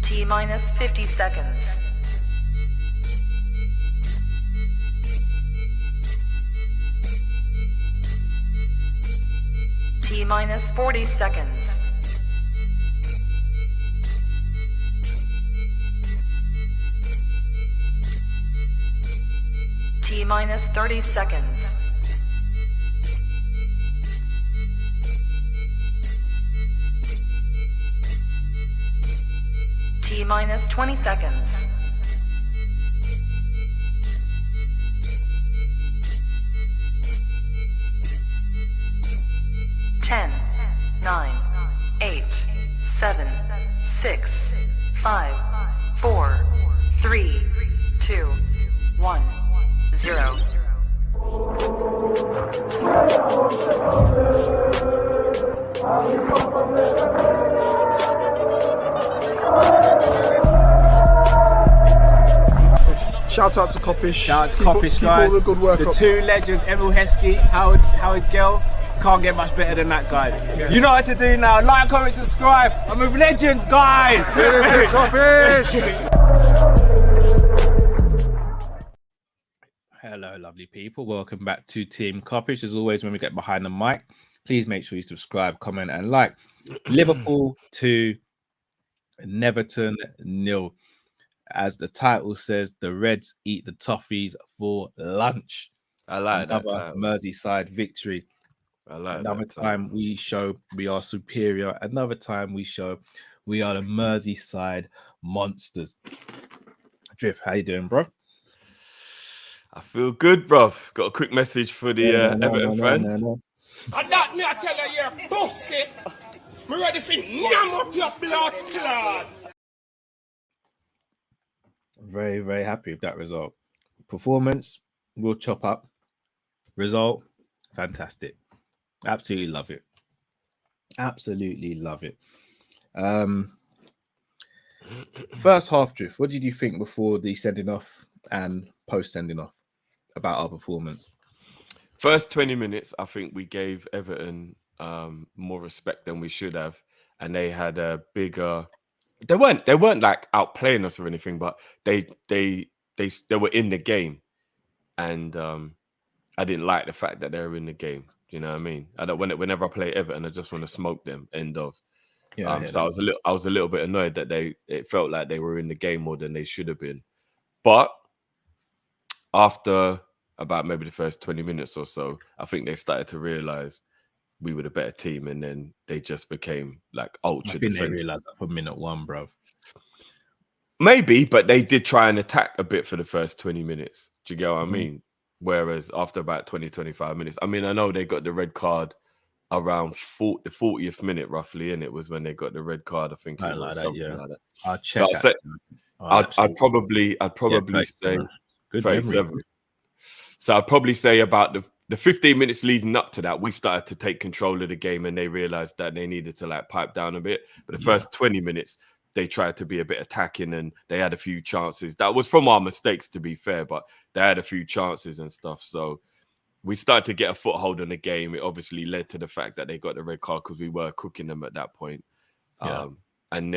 T minus 50 seconds. T minus 40 seconds. T minus 30 seconds. T minus 20 seconds. Ten, 9, 8, 7, 6, 5, 4, 3, 2, 1, 0. Shout out to Kop-Ish. Shout out to Kopish, guys. All the good work the up. two legends, Emil Heskey, Howard Gill. Can't get much better than that guy. Yeah. You know what to do now. Like, comment, subscribe. I'm with legends, guys. Hello, lovely people. Welcome back to Team Kop-Ish. As always, when we get behind the mic, please make sure you subscribe, comment, and like. Liverpool 2, Everton 0. As the title says, the Reds eat the Toffees for lunch. I like Another that. Merseyside victory. I like Another that time we show we are superior. Another time we show we are the Merseyside monsters. Drift, how you doing, bro? I feel good, bruv. Got a quick message for the Everton fans. And that me I tell you, you're pussy. Me ready for yam up your blood clot. Very, very happy with that result. Performance, we'll chop up. Result, fantastic. Absolutely love it. Absolutely love it. First half, Drift, what did you think before the sending off and post sending off about our performance? First 20 minutes, I think we gave Everton more respect than we should have, and they had a bigger. They weren't like outplaying us or anything, but they were in the game, and I didn't like the fact that they were in the game. Do you know what I mean? Whenever I play Everton, I just want to smoke them. End of. Yeah, so I was a little bit annoyed that it felt like they were in the game more than they should have been. But after about maybe the first 20 minutes or so, I think they started to realize we were the better team, and then they just became like ultra defensive. They realized that from minute one, bro. Maybe, but they did try and attack a bit for the first 20 minutes. Do you get what I mean? Whereas after about 20, 25 minutes, I mean, I know they got the red card around the 40th minute, roughly, and it was when they got the red card. I think something it was like like that. I'll check. So I'd probably say 37. So I'd probably say about the 15 minutes leading up to that, we started to take control of the game, and they realized that they needed to like pipe down a bit. But the first 20 minutes, they tried to be a bit attacking, and they had a few chances. That was from our mistakes, to be fair, but they had a few chances and stuff. So we started to get a foothold in the game. It obviously led to the fact that they got the red card because we were cooking them at that point. And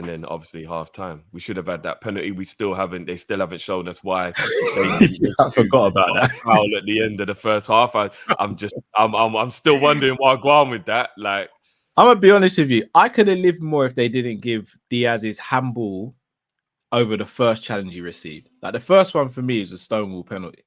then obviously half time. We should have had that penalty. They still haven't shown us why. I forgot about that foul at the end of the first half. I'm still wondering why I go on with that. Like, I'm gonna be honest with you. I could have lived more if they didn't give Diaz his handball over the first challenge he received. Like the first one for me is a Stonewall penalty.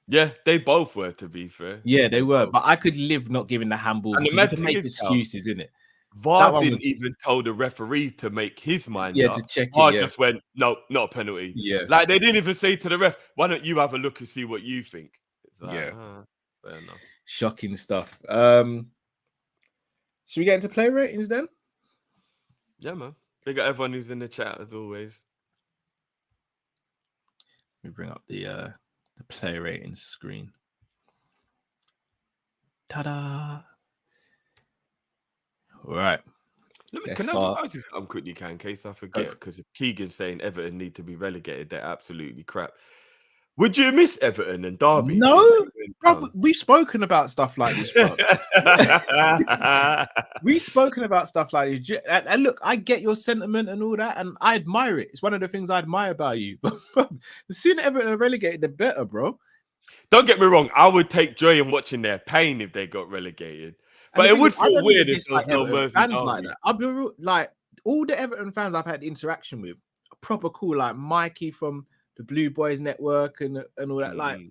Yeah, they both were, to be fair. Yeah, they were. But I could live not giving the handball. And you can make excuses, innit? VAR didn't even tell the referee to make his mind up. To check it. VAR just went, no, not a penalty. Yeah. Like they didn't even say to the ref, why don't you have a look and see what you think? It's like, fair enough. Shocking stuff. Should we get into play ratings then? Yeah, man. Big up everyone who's in the chat as always. Let me bring up the play ratings screen. Ta-da! All right. Can I just ask you something quickly, in case I forget? Because if Keegan's saying Everton need to be relegated, they're absolutely crap. Would you miss Everton and Derby? No, bro. We've spoken about stuff like this, bro. We've spoken about stuff like this. And look, I get your sentiment and all that, and I admire it. It's one of the things I admire about you. But the sooner Everton are relegated, the better, bro. Don't get me wrong. I would take joy in watching their pain if they got relegated. But it would feel weird if there was no Mersey fans like that. I'll be real, like all the Everton fans I've had interaction with, proper cool, like Mikey from the Blue Boys Network and all that. Like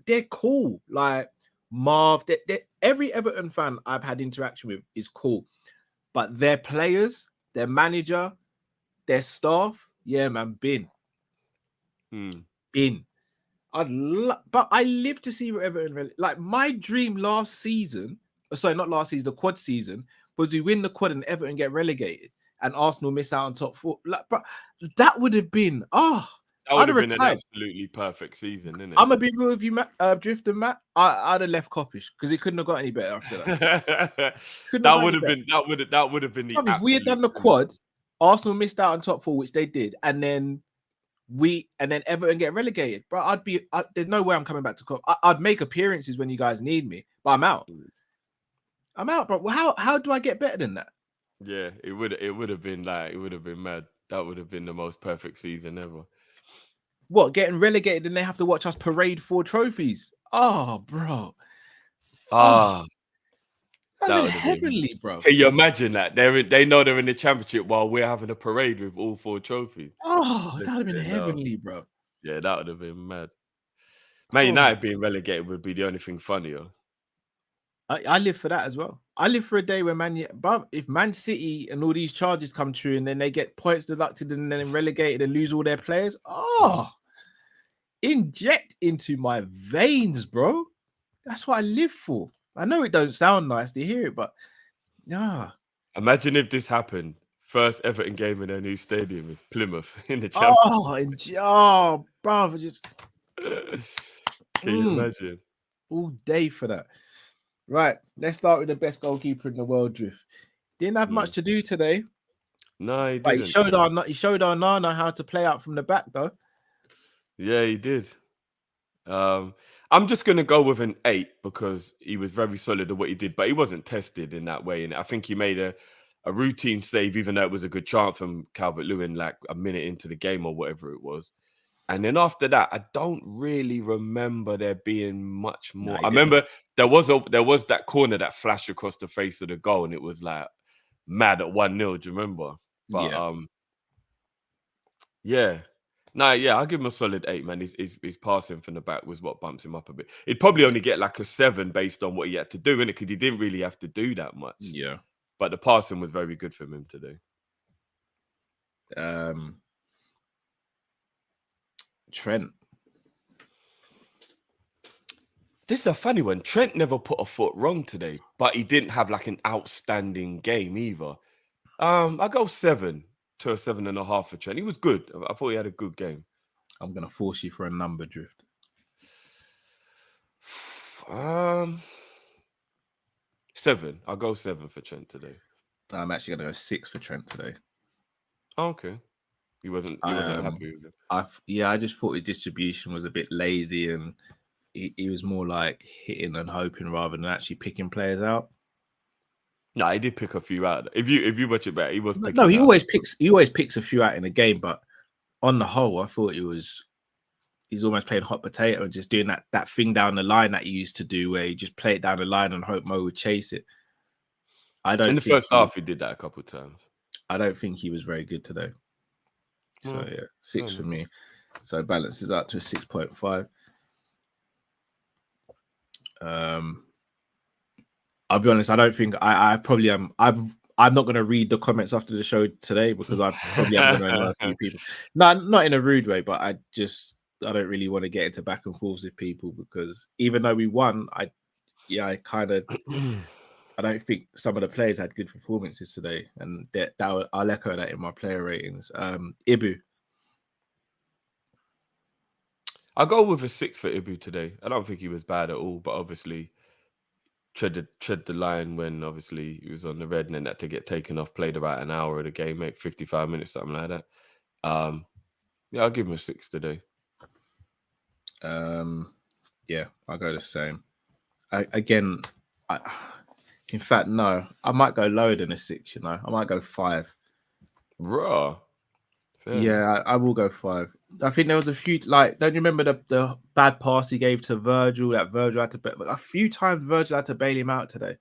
they're cool. Like Marv, every Everton fan I've had interaction with is cool. But their players, their manager, their staff, yeah, man, bin. But I live to see Everton. Like my dream last season, sorry, not last season, the quad season, was we win the quad and Everton get relegated and Arsenal miss out on top 4. Like, but that would have been that would have been an absolutely perfect season, isn't it? I'm gonna be real with you, Matt, Drift and Matt. I'd have left Kopish because it couldn't have got any better after that. that would have been the. If we had done the quad, Arsenal missed out on top 4, which they did, and then Everton get relegated. Bro, there's no way I'm coming back to Kop. I'd make appearances when you guys need me, but I'm out. I'm out, bro. Well, how do I get better than that? Yeah, it would have been mad. That would have been the most perfect season ever. What, getting relegated and they have to watch us parade 4 trophies? Oh, bro. That would have been heavenly, bro. Can you imagine that? They know they're in the championship while we're having a parade with all 4 trophies. Oh, that would have been heavenly, bro. Yeah, that would have been mad. Man United being relegated would be the only thing funnier. I live for that as well. I live for a day where if Man City and all these charges come true and then they get points deducted and then relegated and lose all their players, inject into my veins, bro. That's what I live for. I know it don't sound nice to hear it, but Imagine if this happened. First Everton game in their new stadium is Plymouth in the Championship. Bro, just can you imagine? All day for that. Right, let's start with the best goalkeeper in the world, Drift. Didn't have much to do today. No, he didn't. But he showed our Nana how to play out from the back, though. Yeah, he did. I'm just going to go with an 8 because he was very solid at what he did, but he wasn't tested in that way. And I think he made a routine save, even though it was a good chance from Calvert-Lewin, like a minute into the game or whatever it was. And then after that, I don't really remember there being much more. I remember there was that corner that flashed across the face of the goal, and it was like mad at 1-0. Do you remember? But I'll give him a solid 8, man. His passing from the back was what bumps him up a bit. He'd probably only get like a 7 based on what he had to do, innit? Because he didn't really have to do that much. Yeah. But the passing was very good for him today. Trent. This is a funny one. Trent never put a foot wrong today, but he didn't have like an outstanding game either. I go 7 to a 7.5 for Trent. He was good. I thought he had a good game. I'm gonna force you for a number, Drift. 7. I'll go 7 for Trent today. I'm actually gonna go 6 for Trent today. Oh, okay. He wasn't happy with it. I just thought his distribution was a bit lazy and he was more like hitting and hoping rather than actually picking players out. No, he did pick a few out. If you watch it back, he was picking he always picks a few out in a game, but on the whole, I thought he's almost playing hot potato and just doing that thing down the line that he used to do where he just play it down the line and hope Mo would chase it. In the first half, he did that a couple of times. I don't think he was very good today. So 6 for me. So it balances out to a 6.5. I'll be honest, I don't think I probably am. I'm not going to read the comments after the show today because I probably am going to know a few people. No, not in a rude way, but I don't really want to get into back and forth with people because even though we won, I don't think some of the players had good performances today, and I'll echo that in my player ratings. Ibu. I'll go with a 6 for Ibu today. I don't think he was bad at all, but obviously tread the line when obviously he was on the red and then had to get taken off, played about an hour of the game, 55 minutes, something like that. I'll give him a 6 today. Yeah, I'll go the same. In fact, no, I might go lower than a 6. You know, I might go 5. Raw. Yeah, I will go 5. I think there was a few, like, don't you remember the bad pass he gave to Virgil? That Virgil had to, a few times Virgil had to bail him out today.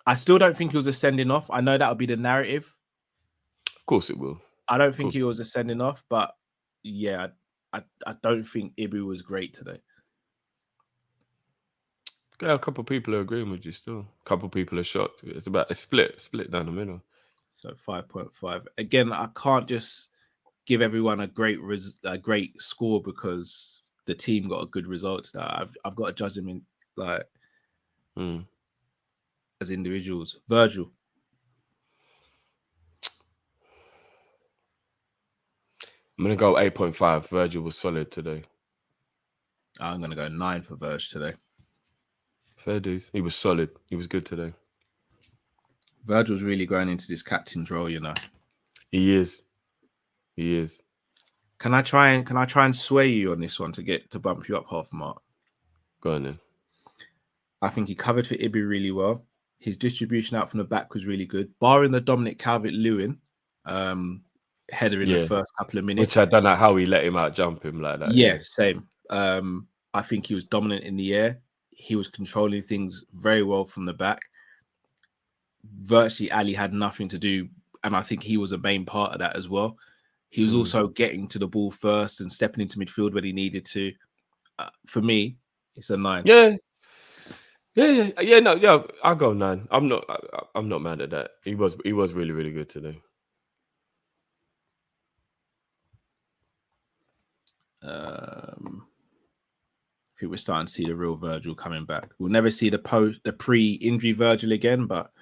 I still don't think he was a sending off. I know that'll be the narrative. Of course it will. I don't think he was a sending off, but yeah, I don't think Ibu was great today. Yeah, a couple of people are agreeing with you still. A couple of people are shocked. It's about a split down the middle. So 5.5. Again, I can't just give everyone a great score because the team got a good result. I've got to judge them in like as individuals. Virgil. I'm gonna go 8.5. Virgil was solid today. I'm gonna go 9 for Virgil today. Fair dues. He was solid. He was good today. Virgil's really going into this captain's role, you know. He is. He is. Can I try and sway you on this one to bump you up half a mark? Go on then. I think he covered for Ibu really well. His distribution out from the back was really good, barring the Dominic Calvert-Lewin header in the first couple of minutes. Which I don't know how he let him out jump him like that. Yeah, same. I think he was dominant in the air. He was controlling things very well from the back. Virtually, Ali had nothing to do, and I think he was a main part of that as well. He was also getting to the ball first and stepping into midfield when he needed to. For me, it's a 9. Yeah. No, I'll go 9. I'm not mad at that. He was really, really good today. I think we're starting to see the real Virgil coming back. We'll never see the pre-injury Virgil again, but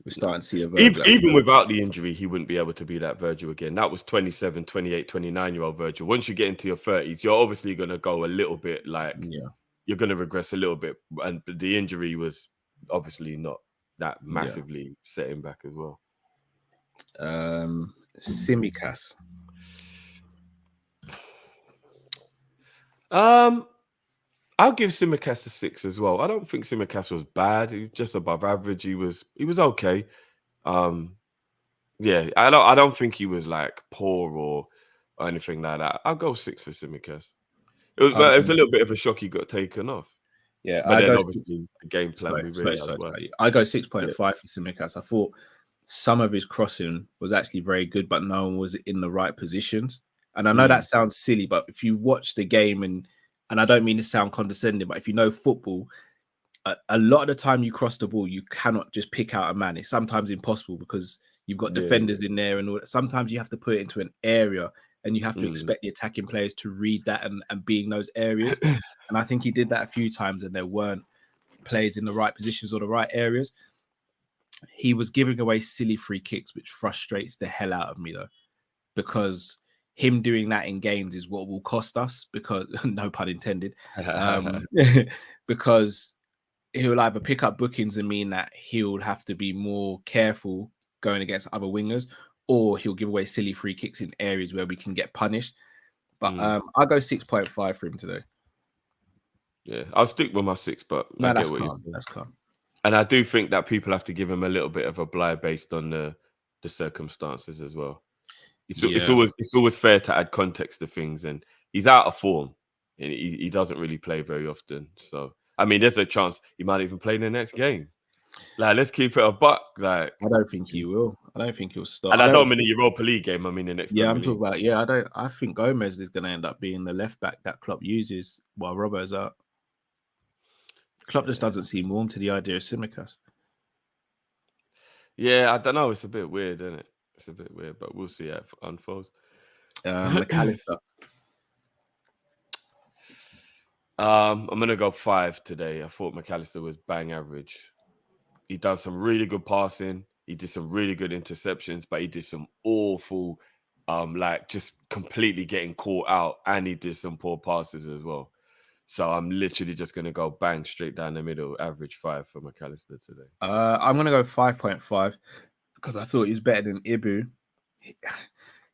we're starting to see a Virgil. Even without the injury, he wouldn't be able to be that Virgil again. That was 27, 28, 29-year-old Virgil. Once you get into your 30s, you're obviously going to go a little bit like, you're going to regress a little bit. And the injury was obviously not that massively setting back as well. Tsimikas. I'll give Tsimikas a 6 as well. I don't think Tsimikas was bad. He was just above average. He was okay. Yeah, I don't think he was like poor or anything like that. I'll go 6 for Tsimikas. It was a little bit of a shock he got taken off. Yeah, but then obviously the game plan I go 6.5 for Tsimikas. I thought some of his crossing was actually very good, but no one was in the right positions. And I know that sounds silly, but if you watch the game and I don't mean to sound condescending, but if you know football, a lot of the time you cross the ball, you cannot just pick out a man. It's sometimes impossible because you've got defenders in there, and all that. Sometimes you have to put it into an area, and you have to expect the attacking players to read that and be in those areas. And I think he did that a few times, and there weren't players in the right positions or the right areas. He was giving away silly free kicks, which frustrates the hell out of me, though, because him doing that in games is what will cost us, because no pun intended, because he'll either pick up bookings and mean that he'll have to be more careful going against other wingers, or he'll give away silly free kicks in areas where we can get punished. But I'll go 6.5 for him today. Yeah, I'll stick with my 6, but no, that's calm. That's calm. And I do think that people have to give him a little bit of a blight based on the circumstances as well. It's always fair to add context to things, and he's out of form, and he doesn't really play very often. So I mean, there's a chance he might even play in the next game. Like, let's keep it a buck. Like, I don't think he will. I don't think he'll start. And I don't mean the Europa League game. I mean the next. Yeah, I'm talking about. Yeah, I think Gomez is going to end up being the left back that Klopp uses while Robbo's out. Klopp just doesn't seem warm to the idea of Tsimikas. Yeah, I don't know. It's a bit weird, isn't it? It's a bit weird, but we'll see how it unfolds. McAllister. I'm gonna go 5 today. I thought McAllister was bang average. He done some really good passing. He did some really good interceptions, but he did some awful, like just completely getting caught out, and he did some poor passes as well. So I'm literally just gonna go bang straight down the middle, average 5 for McAllister today. I'm gonna go 5.5 because I thought he was better than Ibu.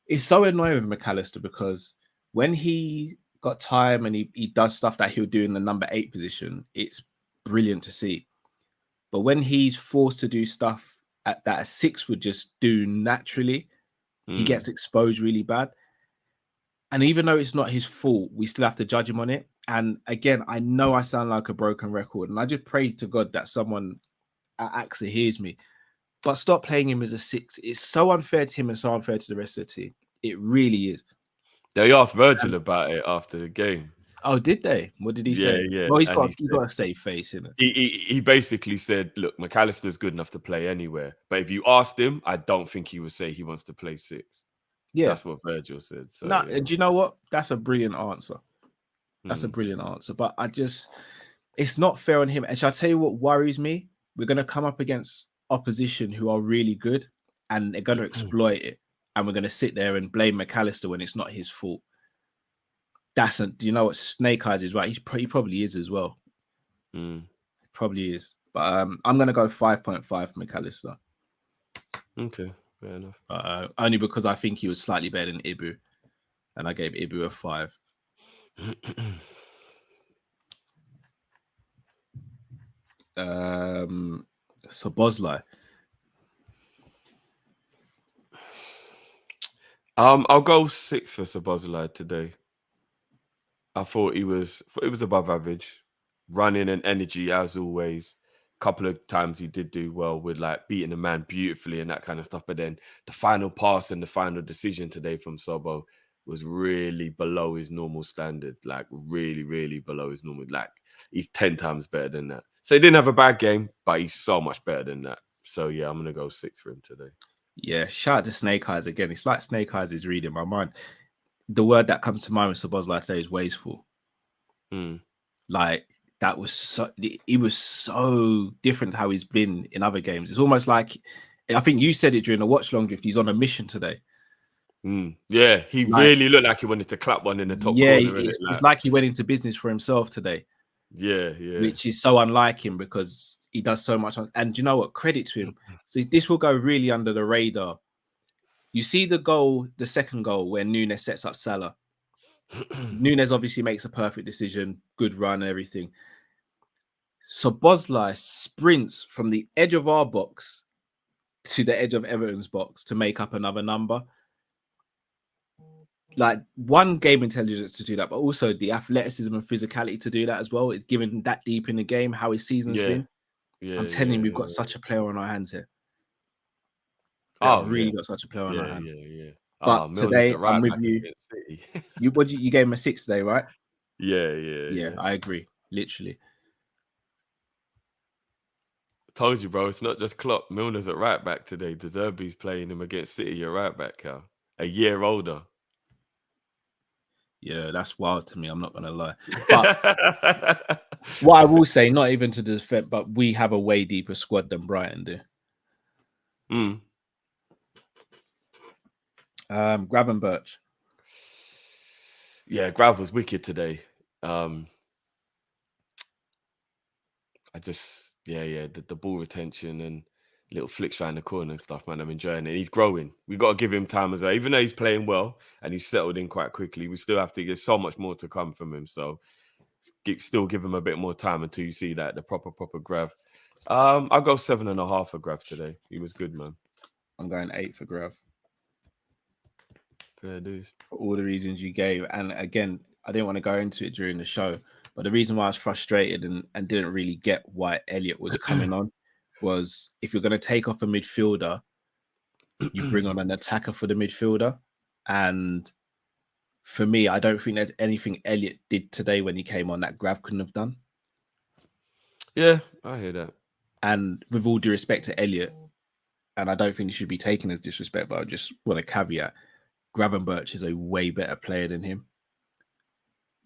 It's so annoying with McAllister because when he got time and he does stuff that he'll do in the number 8 position, it's brilliant to see. But when he's forced to do stuff that a 6 would just do naturally, he gets exposed really bad. And even though it's not his fault, we still have to judge him on it. And again, I know I sound like a broken record, and I just pray to God that someone at AXA hears me. But stop playing him as a 6. It's so unfair to him and so unfair to the rest of the team. It really is. They asked Virgil about it after the game. Oh, did they? What did he say? Yeah. Well, he's got a safe face, innit? He basically said, look, McAllister's good enough to play anywhere. But if you asked him, I don't think he would say he wants to play 6. Yeah. That's what Virgil said. So, no, and do you know what? That's a brilliant answer. That's a brilliant answer. But it's not fair on him. And shall I tell you what worries me? We're going to come up against opposition who are really good, and they're going to exploit it. And we're going to sit there and blame McAllister when it's not his fault. Do you know what? Snake Eyes is right. He probably is as well. He probably is. But I'm going to go 5.5 for McAllister. Okay, fair enough. Only because I think he was slightly better than Ibu. And I gave Ibu a 5. Szoboszlai. I'll go 6 for Szoboszlai today. I thought it was above average, running and energy as always. A couple of times he did do well with like beating a man beautifully and that kind of stuff. But then the final pass and the final decision today from Sobo was really below his normal standard. Like really, really below his normal. Like he's 10 times better than that. So he didn't have a bad game, but he's so much better than that. So yeah, I'm gonna go 6 for him today. Yeah, shout out to Snake Eyes again. It's like Snake Eyes is reading my mind. The word that comes to mind with Szoboszlai today is wasteful. Like that was he was so different to how he's been in other games. It's almost like, I think you said it during the watch long drift, he's on a mission today. Yeah, he really looked like he wanted to clap one in the top corner. It's like he went into business for himself today. Yeah. Which is so unlike him because he does so much. And you know what? Credit to him. So this will go really under the radar. You see the second goal where Nunes sets up Salah. Nunes obviously makes a perfect decision, good run and everything. Szoboszlai sprints from the edge of our box to the edge of Everton's box to make up another number. Like one, game intelligence to do that, but also the athleticism and physicality to do that as well. It's given that deep in the game, how his season's been. I'm telling you, we've got such a player on our hands here. Got such a player on our hands. But today, I'm with you. You gave him a 6 today, right? Yeah. I agree. Literally. Told you, bro. It's not just Klopp. Milner's at right back today. De Zerbi's playing him against City. You're right back, Cal. A year older. Yeah, that's wild to me. I'm not gonna lie. But what I will say, not even to defend, but we have a way deeper squad than Brighton do. Gravenberch. Yeah, Grav was wicked today. The ball retention and little flicks around the corner and stuff, man. I'm enjoying it. He's growing. We've got to give him time as well. Even though he's playing well and he's settled in quite quickly, we still have to get so much more to come from him. So still give him a bit more time until you see that, the proper Grav. I'll go 7.5 for Grav today. He was good, man. I'm going 8 for Grav. Fair dues. For all the reasons you gave. And again, I didn't want to go into it during the show, but the reason why I was frustrated and didn't really get why Elliot was coming on was, if you're going to take off a midfielder, you bring on an attacker for the midfielder. And for me, I don't think there's anything Elliot did today when he came on that Grav couldn't have done. Yeah, I hear that. And with all due respect to Elliot, and I don't think he should be taken as disrespect, but I just want to caveat, Gravenberch is a way better player than him.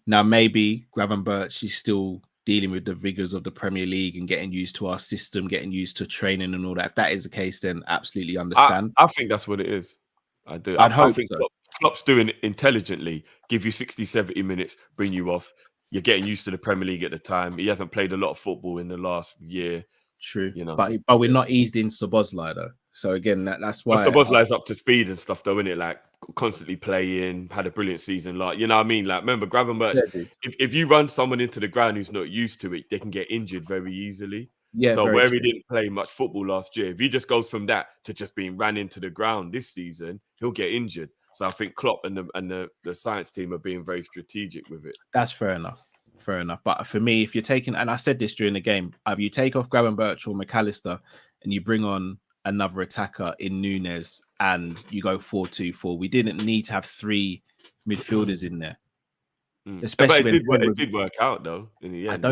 Now, maybe Gravenberch is still dealing with the rigors of the Premier League and getting used to our system, getting used to training and all that. If that is the case, then absolutely understand. I think that's what it is. I do. I think so. Klopp's doing it intelligently. Give you 60, 70 minutes, bring you off. You're getting used to the Premier League at the time. He hasn't played a lot of football in the last year. True. You know, but we're not eased in Szoboszlai though. So again, that's why Szoboszlai's up to speed and stuff though, isn't it? Like constantly playing, had a brilliant season. Like, you know what I mean? Like, remember, Gravenberch, Yeah, dude. if you run someone into the ground who's not used to it, they can get injured very easily. Yeah, So very where true. he didn't play much football last year, if he just goes from that to just being ran into the ground this season, he'll get injured. So I think Klopp and the science team are being very strategic with it. That's fair enough. Fair enough. But for me, if you're taking, and I said this during the game, either you take off Gravenberch or McAllister and you bring on another attacker in Nunes and you go 4-2-4. We didn't need to have 3 midfielders in there. Especially But it did work out though in the end.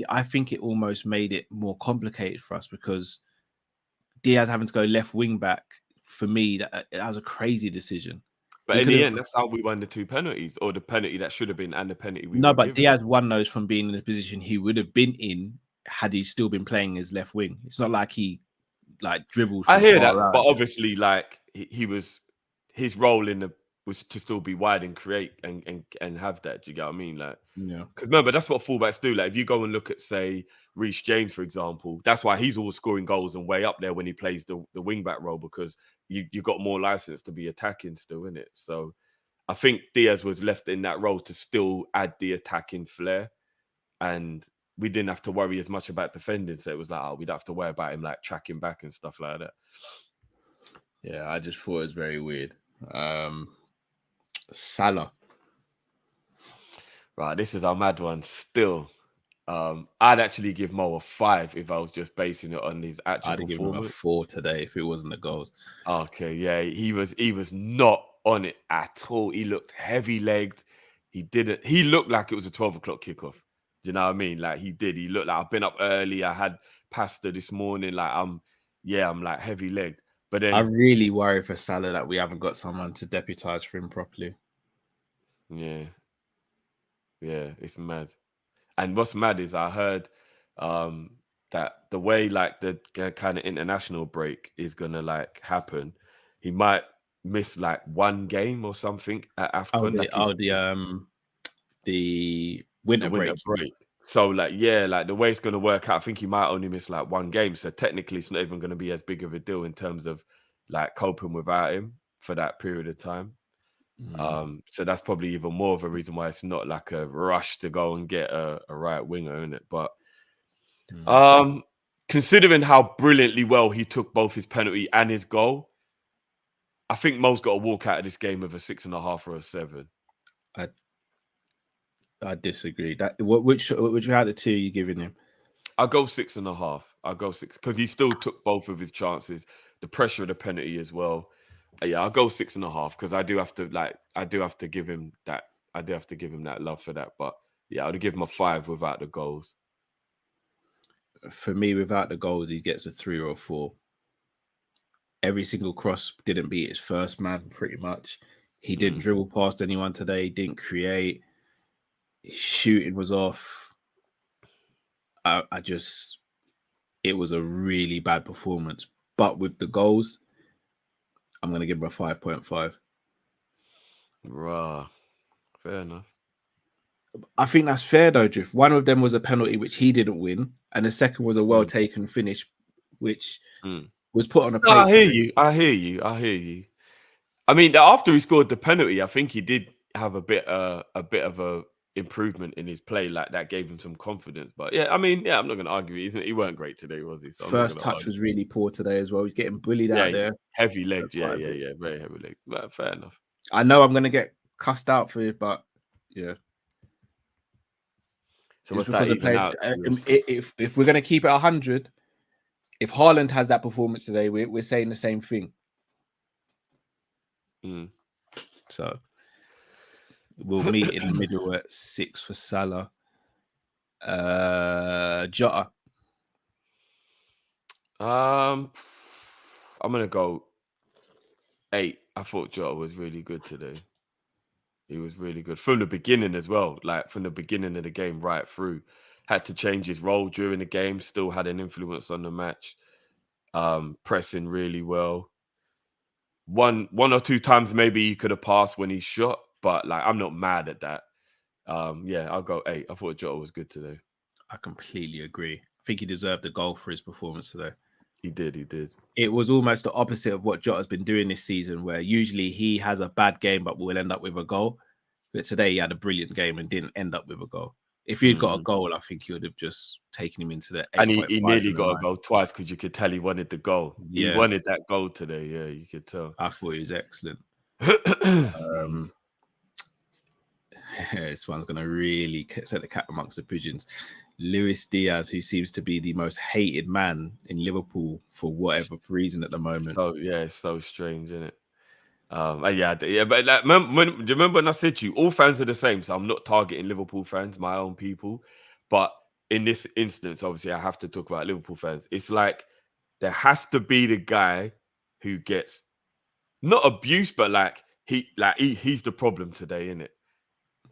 I think it almost made it more complicated for us because Diaz having to go left wing back, for me, that was a crazy decision. But in the end, that's how we won the 2 penalties, or the penalty that should have been and the penalty we were given. Diaz won those from being in the position he would have been in had he still been playing his left wing. It's not like he dribbled. I hear that, but obviously, like he was, his role was to still be wide and create and have that. Do you get what I mean? Like, yeah. Because remember, that's what fullbacks do. Like, if you go and look at, say, Reece James, for example, that's why he's always scoring goals and way up there when he plays the wing back role, because you got more license to be attacking still, in it. So I think Diaz was left in that role to still add the attacking flair, and we didn't have to worry as much about defending. So it was like, we don't have to worry about him like tracking back and stuff like that. Yeah, I just thought it was very weird. Salah. Right, this is our mad one still. I'd actually give Mo a 5 if I was just basing it on his actual I'd performance. give him a 4 today if it wasn't the goals. Okay, yeah, he was not on it at all. He looked heavy-legged. He looked like it was a 12 o'clock kickoff. Do you know what I mean? Like, he did. He looked like, I've been up early. I had pasta this morning. Like, I'm like heavy-legged. But then I really worry for Salah that we haven't got someone to deputise for him properly. Yeah, it's mad. And what's mad is I heard that the way like the kind of international break is gonna like happen, he might miss like 1 game or something at AFCON. The winter break. So like, yeah, like the way it's gonna work out, I think he might only miss like 1 game. So technically, it's not even gonna be as big of a deal in terms of like coping without him for that period of time. So that's probably even more of a reason why it's not like a rush to go and get a right winger in it. But considering how brilliantly well he took both his penalty and his goal, I think Mo's got to walk out of this game with a 6.5 or a 7. I disagree. Which out of the 2 are you giving him? I'll go 6.5. I'll go 6 because he still took both of his chances. The pressure of the penalty as well. Yeah, I'll go 6.5 because I do have to give him that. I do have to give him that love for that. But yeah, I'd give him a 5 without the goals. For me, without the goals, he gets a 3 or a 4. Every single cross didn't beat his first man, pretty much. He didn't dribble past anyone today. Didn't create. His shooting was off. It was a really bad performance. But with the goals, I'm going to give him a 5.5. Rah, fair enough. I think that's fair though, Drift. One of them was a penalty which he didn't win, and the second was a well-taken finish, which was put on a plate. I hear you. I mean, after he scored the penalty, I think he did have a bit of a improvement in his play, like that gave him some confidence. But yeah, I mean, I'm not going to argue. He weren't great today, was he? So first touch was really poor today as well. He's getting bullied out there. Heavy legged, yeah, very heavy legged. But fair enough. I know I'm going to get cussed out for it, but yeah. So what's that even out? If we're going to keep it 100, if Haaland has that performance today, we're saying the same thing. So we'll meet in the middle at 6 for Salah. Jota. I'm gonna go 8. I thought Jota was really good today. He was really good from the beginning as well. Like from the beginning of the game right through. Had to change his role during the game. Still had an influence on the match. Pressing really well. One or two times maybe he could have passed when he shot, but like I'm not mad at that. I'll go 8. I thought Jota was good today. I completely agree. I think he deserved a goal for his performance today. He did. It was almost the opposite of what Jota's been doing this season, where usually he has a bad game but will end up with a goal. But today he had a brilliant game and didn't end up with a goal. If he'd got a goal, I think he would have just taken him into the 8.5. And he nearly got a goal twice because you could tell he wanted the goal. Yeah. He wanted that goal today. Yeah, you could tell. I thought he was excellent. This one's going to really set the cat amongst the pigeons. Luis Diaz, who seems to be the most hated man in Liverpool for whatever reason at the moment. So yeah, it's so strange, isn't it? Yeah, but like, do you remember when I said to you, all fans are the same? So I'm not targeting Liverpool fans, my own people. But in this instance, obviously, I have to talk about Liverpool fans. It's like there has to be the guy who gets not abused, but he's the problem today, isn't it?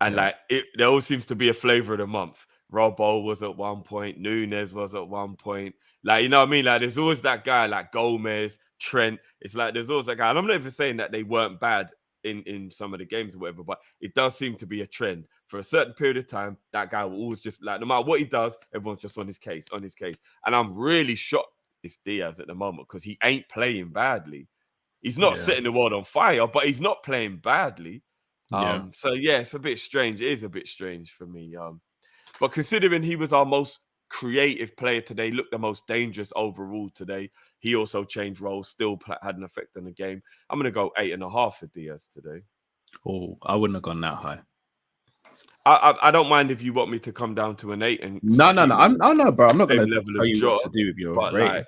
And there all seems to be a flavor of the month. Robbo was at one point, Nunes was at one point. Like, you know what I mean? Like, there's always that guy, like Gomez, Trent. It's like there's always that guy. And I'm not even saying that they weren't bad in some of the games or whatever, but it does seem to be a trend. For a certain period of time, that guy will always just, like, no matter what he does, everyone's just on his case. And I'm really shocked it's Diaz at the moment because he ain't playing badly. He's not setting the world on fire, but he's not playing badly. So yeah, it's a bit strange. It is a bit strange for me. But considering he was our most creative player today, looked the most dangerous overall today, he also changed roles, still had an effect on the game. I'm going to go 8.5 for Diaz today. Oh, I wouldn't have gone that high. I don't mind if you want me to come down to an 8. And no, bro. I'm not going to tell you what to do with your rating.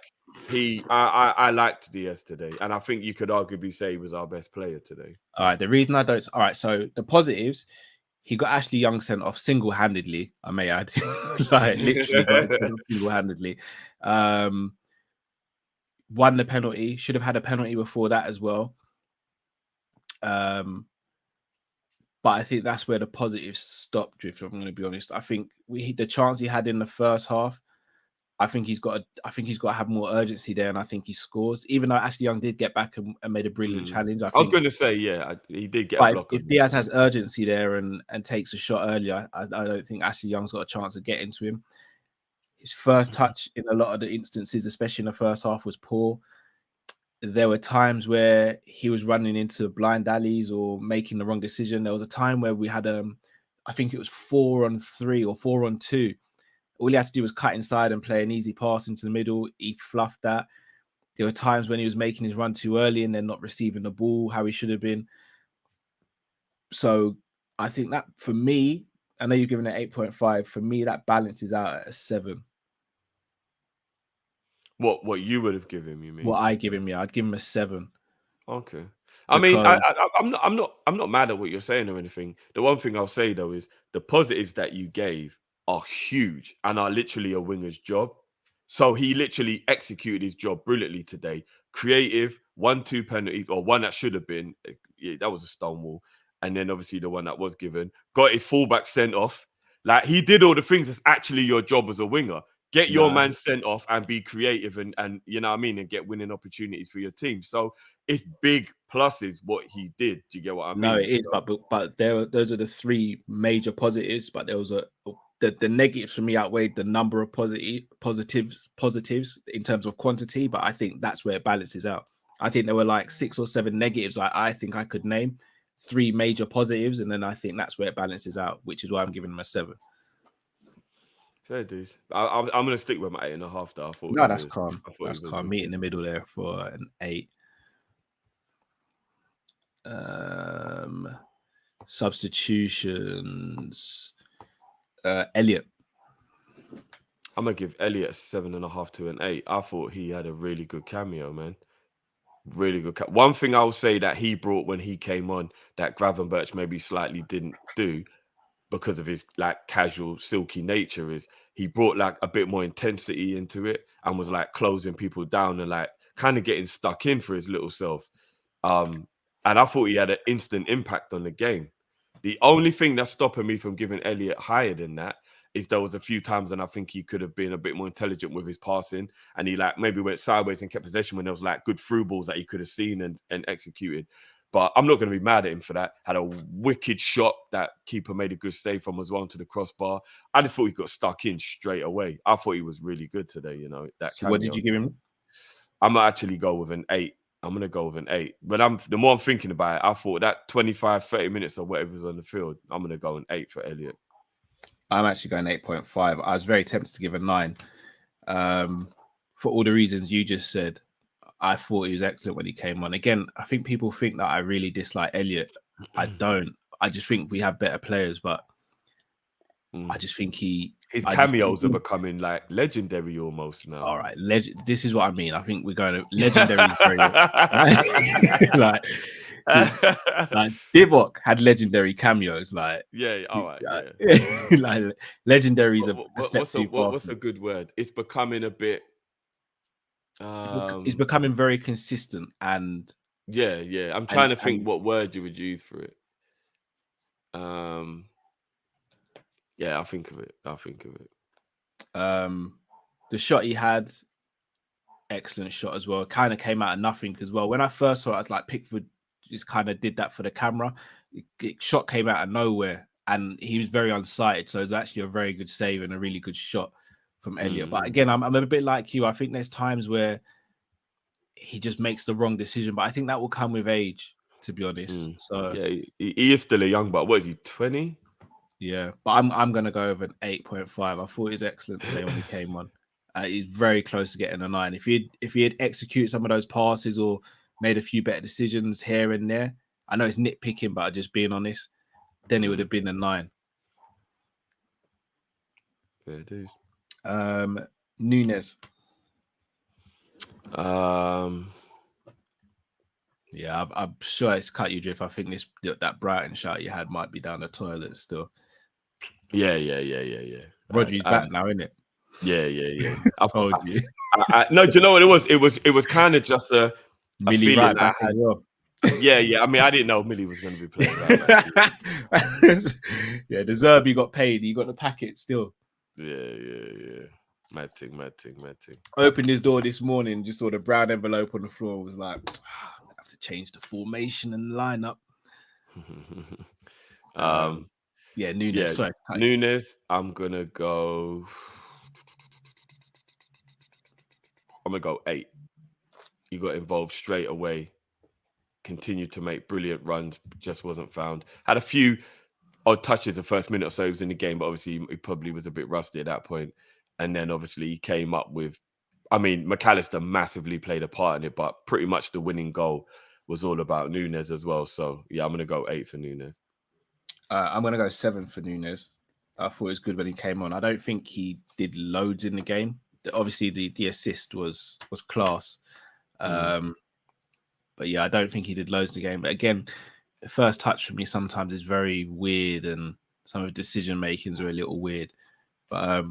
I liked Diaz today, and I think you could arguably say he was our best player today. All right, the reason I don't. All right, so the positives. He got Ashley Young sent off single-handedly, I may add. Like, literally got sent off single-handedly. Won the penalty. Should have had a penalty before that as well. But I think that's where the positives stopped, Drift. I'm going to be honest. I think the chance he had in the first half, I think he's got to have more urgency there, and I think he scores. Even though Ashley Young did get back and made a brilliant challenge. I was going to say, he did get a block. If Diaz has urgency there and takes a shot earlier, I don't think Ashley Young's got a chance of getting to him. His first touch in a lot of the instances, especially in the first half, was poor. There were times where he was running into blind alleys or making the wrong decision. There was a time where we had I think it was 4-on-3 or 4-on-2. All he had to do was cut inside and play an easy pass into the middle. He fluffed that. There were times when he was making his run too early and then not receiving the ball how he should have been. So I think that, for me, I know you're giving it 8.5. For me, that balances out at a 7. What you would have given him, you mean? What I give him, yeah. I'd give him a 7. Okay. I mean, I'm not mad at what you're saying or anything. The one thing I'll say, though, is the positives that you gave are huge and are literally a winger's job. So he literally executed his job brilliantly today. Creative, 1-2 penalties, or one that should have been. Yeah, that was a stonewall. And then obviously the one that was given. Got his fullback sent off. Like, he did all the things that's actually your job as a winger. Get your man sent off and be creative and you know what I mean, and get winning opportunities for your team. So it's big pluses what he did. Do you get what I mean? No, it is, but those are the 3 major positives. But there was the negatives for me outweighed the number of positives in terms of quantity. But I think that's where it balances out. I think there were like 6 or 7 negatives. I think I could name 3 major positives, and then I think that's where it balances out, which is why I'm giving him a 7. Fair dues. I'm going to stick with my 8.5. Though. No, that's calm. That's calm. Meet in the middle there for an 8. Substitutions. Elliot. I'm gonna give Elliot a 7.5 to an 8. I thought he had a really good cameo, man. Really good. One thing I'll say that he brought when he came on that Gravenberch maybe slightly didn't do because of his like casual, silky nature is he brought like a bit more intensity into it and was like closing people down and like kind of getting stuck in for his little self. And I thought he had an instant impact on the game. The only thing that's stopping me from giving Elliot higher than that is there was a few times and I think he could have been a bit more intelligent with his passing and he like maybe went sideways and kept possession when there was like good through balls that he could have seen and executed. But I'm not going to be mad at him for that. Had a wicked shot that keeper made a good save from as well to the crossbar. I just thought he got stuck in straight away. I thought he was really good today, you know. So what did you give him? I'm gonna actually go with an 8. I'm gonna go with an 8. But the more I'm thinking about it, I thought that 25, 30 minutes or whatever's on the field, I'm gonna go an 8 for Elliot. I'm actually going 8.5. I was very tempted to give a 9. For all the reasons you just said. I thought he was excellent when he came on. Again, I think people think that I really dislike Elliot. I don't. I just think we have better players, but I just think his cameos are becoming like legendary almost now. All right, this is what I mean. I think we're going to legendary. like Divock had legendary cameos. Like all right, like legendaries are what's a good word? It's becoming a bit. It's becoming very consistent and I'm trying to think what word you would use for it. I'll think of it. The shot he had, excellent shot as well. Kind of came out of nothing as well. When I first saw it, I was like, Pickford just kind of did that for the camera. Shot came out of nowhere and he was very unsighted. So it was actually a very good save and a really good shot from Elliot. But again, I'm a bit like you. I think there's times where he just makes the wrong decision, but I think that will come with age, to be honest. So he is still a young buck. What is he, 20? Yeah, but I'm gonna go with an 8.5. I thought he was excellent today when he came on. He's very close to getting a 9. If he had executed some of those passes or made a few better decisions here and there, I know it's nitpicking, but just being honest, then it would have been a 9. Fair dues. Nunes. Yeah, I'm sure it's cut you, Drift. I think that Brighton shot you had might be down the toilet still. Yeah. Rodri's back now, isn't it? Yeah. I told you. No, do you know what it was? It was kind of just a Millie feeling right back as well. Yeah. I mean, I didn't know Millie was going to be playing. Yeah, the Zerbi got paid. He got the packet still. Yeah. Mad thing. Opened his door this morning, just saw the brown envelope on the floor and was like, I'm gonna have to change the formation and lineup. Nunes. Yeah, sorry. Nunes, I'm gonna go 8. He got involved straight away, continued to make brilliant runs, just wasn't found. Had a few odd touches the first minute or so he was in the game, but obviously he probably was a bit rusty at that point. And then obviously he came up with, I mean, McAllister massively played a part in it, but pretty much the winning goal was all about Nunes as well. So yeah, I'm going to go 8 for Nunes. I'm going to go 7 for Nunes. I thought it was good when he came on. I don't think he did loads in the game. Obviously the assist was class. But yeah, I don't think he did loads in the game. But again, the first touch for me sometimes is very weird and some of the decision makings are a little weird. But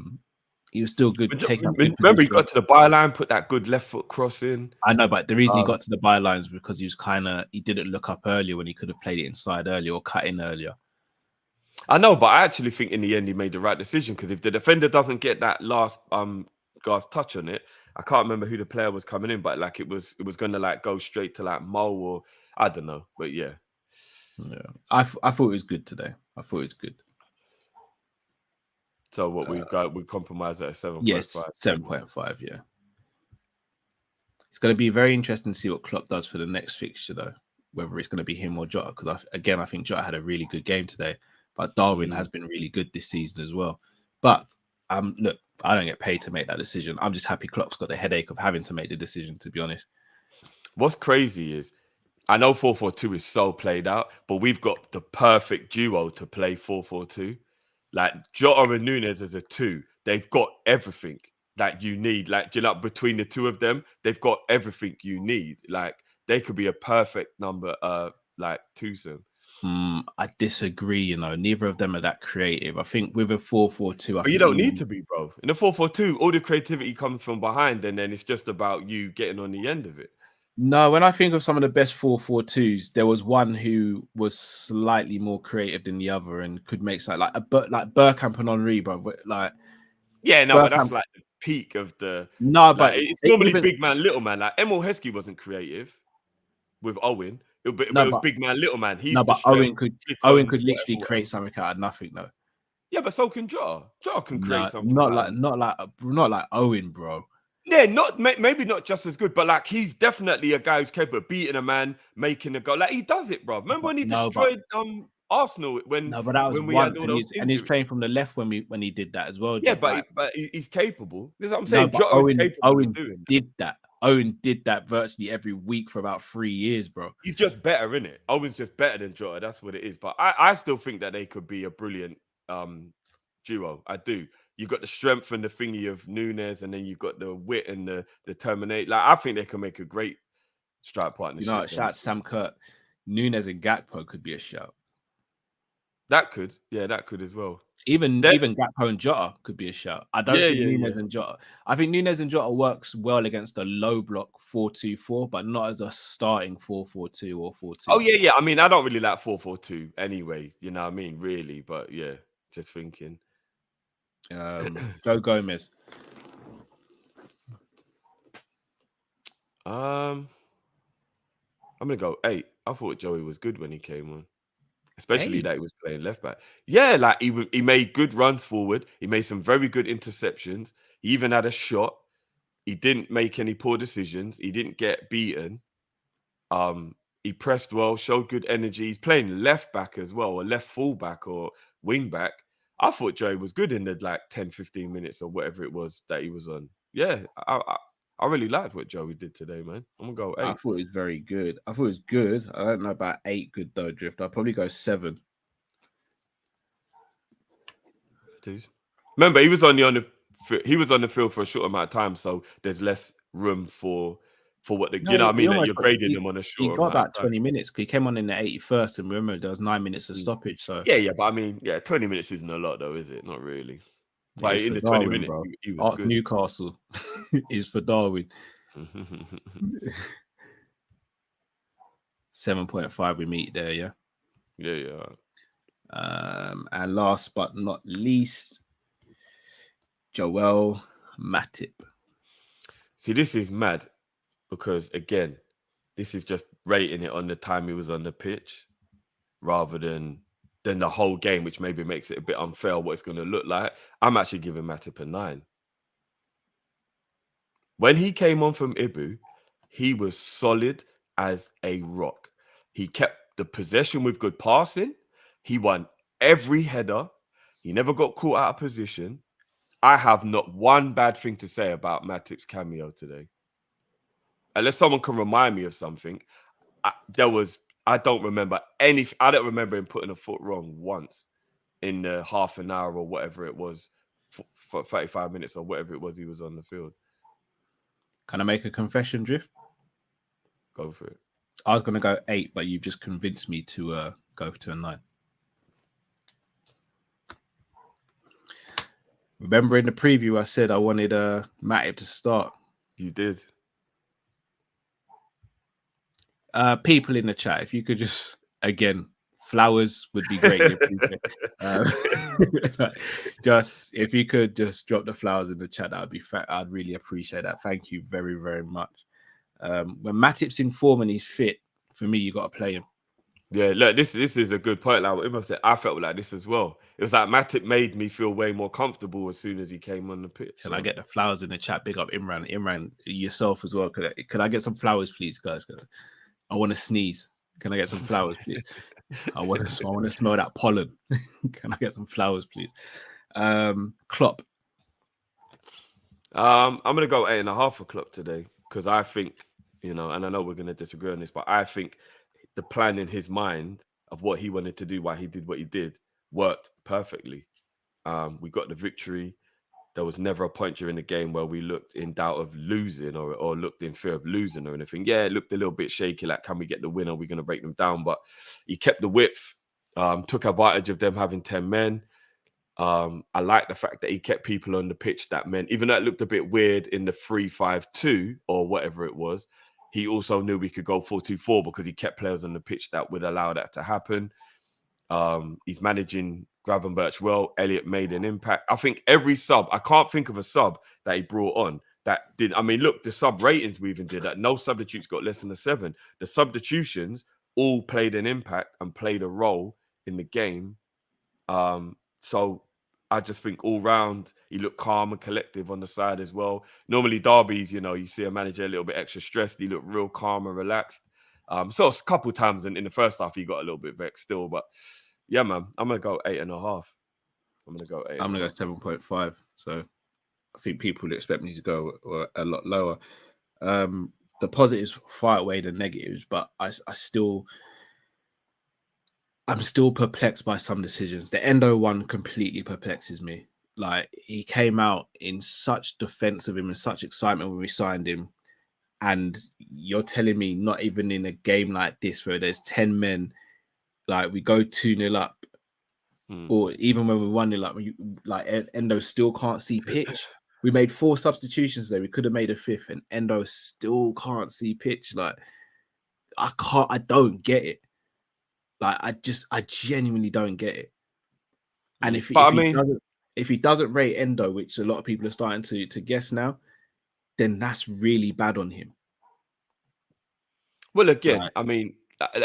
he was still good. Remember, he got to the byline, put that good left foot cross in. I know, but the reason he got to the bylines was because he didn't look up earlier when he could have played it inside earlier or cut in earlier. I know, but I actually think in the end he made the right decision because if the defender doesn't get that last guy's touch on it, I can't remember who the player was coming in, but like it was going to like go straight to like Mo or I don't know, but yeah. I thought it was good today. I thought it was good. So what we've got, we compromise at a 7.5. Yes, 7.5. Yeah, it's going to be very interesting to see what Klopp does for the next fixture, though. Whether it's going to be him or Jota, because I think Jota had a really good game today, but Darwin has been really good this season as well. But look, I don't get paid to make that decision. I'm just happy Klopp's got the headache of having to make the decision. To be honest, what's crazy is I know 4-4-2 is so played out, but we've got the perfect duo to play 4-4-2. Like Jota and Nunes as a 2, they've got everything that you need. Like, you know, between the two of them, they've got everything you need. Like, they could be a perfect number, like twosome. I disagree. You know, neither of them are that creative. I think with a 4-4-2, but you don't need to be, bro. In a 4-4-2, all the creativity comes from behind, and then it's just about you getting on the end of it. No, when I think of some of the best 4-4-2s, there was one who was slightly more creative than the other and could make something like Bergkamp and Henry, bro. Like, yeah, no, but that's like the peak of the. No, like, but it's normally big man, little man. Like Emil Heskey wasn't creative with Owen. It was big man, little man. But Owen could literally create something out of nothing, though. Yeah, but so can Jota. Jota can create something. Not like Owen, bro. Yeah, maybe not just as good, but like he's definitely a guy who's capable of beating a man, making a goal. Like he does it, bro. Remember when he destroyed Arsenal when but that was we had once, all and those he's injuries? playing from the left when he did that as well. Yeah, Like, but he's capable. This is what I'm no, saying. but Jota is capable of Owen doing that. did that. Owen did that virtually every week for about 3 years, bro. He's just better, in it. Owen's just better than Jota. That's what it is. But I still think that they could be a brilliant duo. I do. You got the strength and the thingy of Nunes, and then you got the wit and the determinate. Like I think they can make a great strike partnership. You know, shout out to Sam Kurt. Nunes and Gakpo could be a shout. That could as well. Even Gakpo and Jota could be a shout. I don't think Nunes and Jota. I think Nunes and Jota works well against a low block 4-2-4, but not as a starting 4-4-2 or 4-2. Oh yeah. I mean, I don't really like 4-4-2 anyway. You know what I mean? Really, but yeah, just thinking. Joe Gomez. I'm gonna go 8. I thought Joey was good when he came on, especially that he was playing left back. Yeah, like he made good runs forward. He made some very good interceptions. He even had a shot. He didn't make any poor decisions. He didn't get beaten. He pressed well, showed good energy. He's playing left back as well, or left full back or wing back. I thought Joey was good in the like 10, 15 minutes or whatever it was that he was on. Yeah, I really liked what Joey did today, man. I'm going to go 8. I thought it was very good. I don't know about 8 good though, Drift. I'll probably go 7. Remember, he was on the field for a short amount of time, so there's less room for what you know what I mean? That you're grading him on a short amount. He got about 20 minutes because he came on in the 81st, and remember there was 9 minutes of stoppage. So yeah, but I mean, 20 minutes isn't a lot though, is it? Not really. But in the 20 minutes, he was good. Newcastle is for Darwin. 7.5 we meet there, yeah. Yeah. And last but not least, Joel Matip. See, this is mad because again, this is just rating it on the time he was on the pitch rather than the whole game, which maybe makes it a bit unfair what it's going to look like. I'm actually giving Matip a 9. When he came on from Ibu, he was solid as a rock. He kept the possession with good passing. He won every header. He never got caught out of position. I have not one bad thing to say about Matip's cameo today. Unless someone can remind me of something. I don't remember anything. I don't remember him putting a foot wrong once in the half an hour or whatever it was, for 35 minutes or whatever it was he was on the field. Can I make a confession, Drift? Go for it. I was going to go 8, but you've just convinced me to go to a 9. Remember in the preview, I said I wanted Matip to start. You did. People in the chat, if you could just, again, flowers would be great. Just if you could just drop the flowers in the chat, that would be I'd really appreciate that. Thank you very, very much. When Matip's in form and he's fit, for me, you got to play him. Yeah, look, this is a good point. Like I felt like this as well. It was like Matip made me feel way more comfortable as soon as he came on the pitch. Can I get the flowers in the chat? Big up Imran. Imran, yourself as well. Could I get some flowers, please, guys? I want to sneeze. Can I get some flowers, please? I want to smell that pollen. Can I get some flowers, please? Klopp. I'm gonna go 8.5 for Klopp today because I think, and I know we're gonna disagree on this, but I think the plan in his mind of what he wanted to do, why he did what he did, worked perfectly. We got the victory. There was never a point during the game where we looked in doubt of losing or looked in fear of losing or anything. Yeah, it looked a little bit shaky, like, can we get the win? Are we going to break them down? But he kept the width, took advantage of them having 10 men. I like the fact that he kept people on the pitch that meant, even though it looked a bit weird in the 3-5-2 or whatever it was, he also knew we could go 4-2-4 because he kept players on the pitch that would allow that to happen. He's managing Gravenberch well. Elliott made an impact. I think every sub, I can't think of a sub that he brought on that did. I mean, look, the sub ratings we even did that. No substitutes got less than a 7. The substitutions all played an impact and played a role in the game. So I just think all round he looked calm and collective on the side as well. Normally derbies, you see a manager a little bit extra stressed. He looked real calm and relaxed. So a couple times in the first half he got a little bit vexed still, but yeah, man, I'm gonna go 8.5. I'm gonna go 8. I'm gonna go 7.5. So I think people would expect me to go a lot lower. The positives far outweigh the negatives, but I'm still perplexed by some decisions. The Endo one completely perplexes me. Like, he came out in such defense of him and such excitement when we signed him. And you're telling me not even in a game like this where there's 10 men, like we go 2-0 up, or even when we 1-0 up, like Endo still can't see pitch. We made 4 substitutions there. We could have made a 5th, and Endo still can't see pitch. Like, I don't get it. Like, I genuinely don't get it. And if he doesn't rate Endo, which a lot of people are starting to guess now, then that's really bad on him. Well, again, I mean,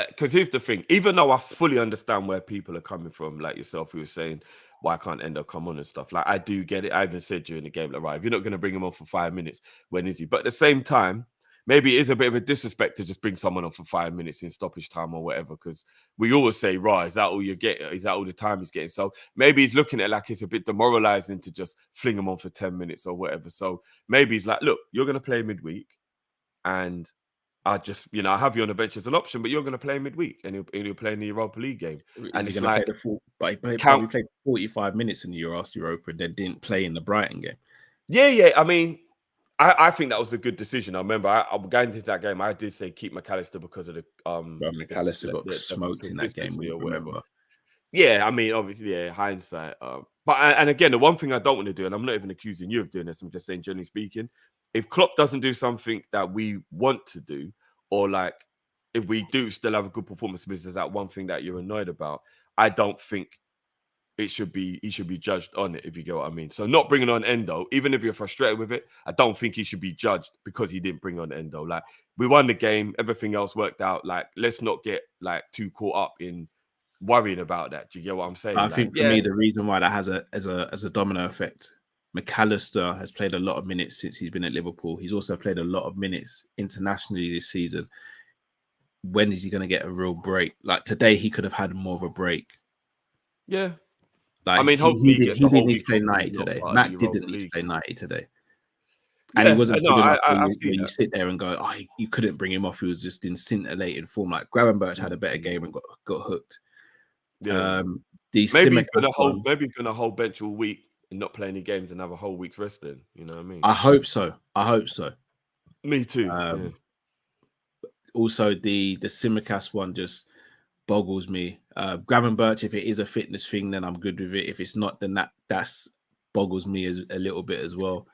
because here's the thing. Even though I fully understand where people are coming from, like yourself, who was saying, why can't Endo come on and stuff? Like, I do get it. I even said during the game, like, right, if you're not going to bring him on for 5 minutes, when is he? But at the same time, maybe it is a bit of a disrespect to just bring someone on for 5 minutes in stoppage time or whatever, because we always say, right, is that all you get? Is that all the time he's getting? So maybe he's looking at it like it's a bit demoralizing to just fling him on for 10 minutes or whatever. So maybe he's like, look, you're going to play midweek, and I just, I have you on the bench as an option, but you're going to play midweek, and you'll play in the Europa League game. And it's like, we played 45 minutes in the Europa and then didn't play in the Brighton game. Yeah. I mean, I think that was a good decision. I remember I going into that game, I did say keep McAllister because of the McAllister got smoked in that game, or whatever. Remember. Yeah, I mean, obviously, hindsight. But and again, the one thing I don't want to do, and I'm not even accusing you of doing this, I'm just saying, generally speaking, if Klopp doesn't do something that we want to do, or like if we do still have a good performance, is that one thing that you're annoyed about, I don't think he should be judged on it, if you get what I mean. So not bringing on Endo, even if you're frustrated with it, I don't think he should be judged because he didn't bring on Endo. Like, we won the game, everything else worked out. Like, let's not get like too caught up in worrying about that. Do you get what I'm saying? I think for me, the reason why that has a domino effect, McAllister has played a lot of minutes since he's been at Liverpool. He's also played a lot of minutes internationally this season. When is he going to get a real break? Like, today, he could have had more of a break. Yeah. Like, I mean, hopefully he didn't need to play 90 today. Mac didn't need to play 90 today. And he wasn't good enough when you sit there and go, oh, you couldn't bring him off. He was just in scintillating form. Like, Gravenberch had a better game and got hooked. Yeah. Maybe he's going to hold bench all week and not play any games and have a whole week's rest in. You know what I mean? I hope so. Me too. Also, the Simicast one just boggles me. Gravenberch, if it is a fitness thing, then I'm good with it. If it's not, then that's boggles me a little bit as well.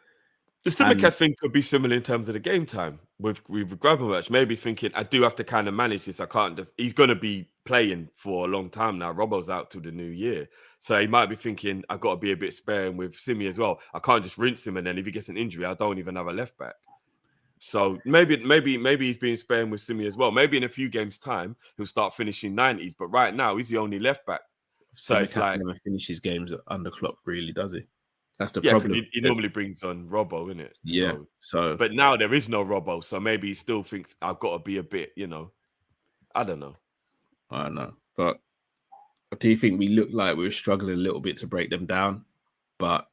The Simicast thing could be similar in terms of the game time with Gravenberch. Maybe he's thinking, I do have to kind of manage this. I can't just. He's going to be playing for a long time now. Robbo's out till the new year, so he might be thinking, I've got to be a bit sparing with Simi as well. I can't just rinse him, and then if he gets an injury, I don't even have a left back. So maybe he's being sparing with Simi as well. Maybe in a few games' time he'll start finishing 90s. But right now he's the only left back. So it's like never finishes games under Klopp, really, does he? That's the problem. He normally brings on Robbo, innit? Yeah. So but now there is no Robbo, so maybe he still thinks I've got to be a bit, I don't know. I don't know, but I do think we look like we were struggling a little bit to break them down, but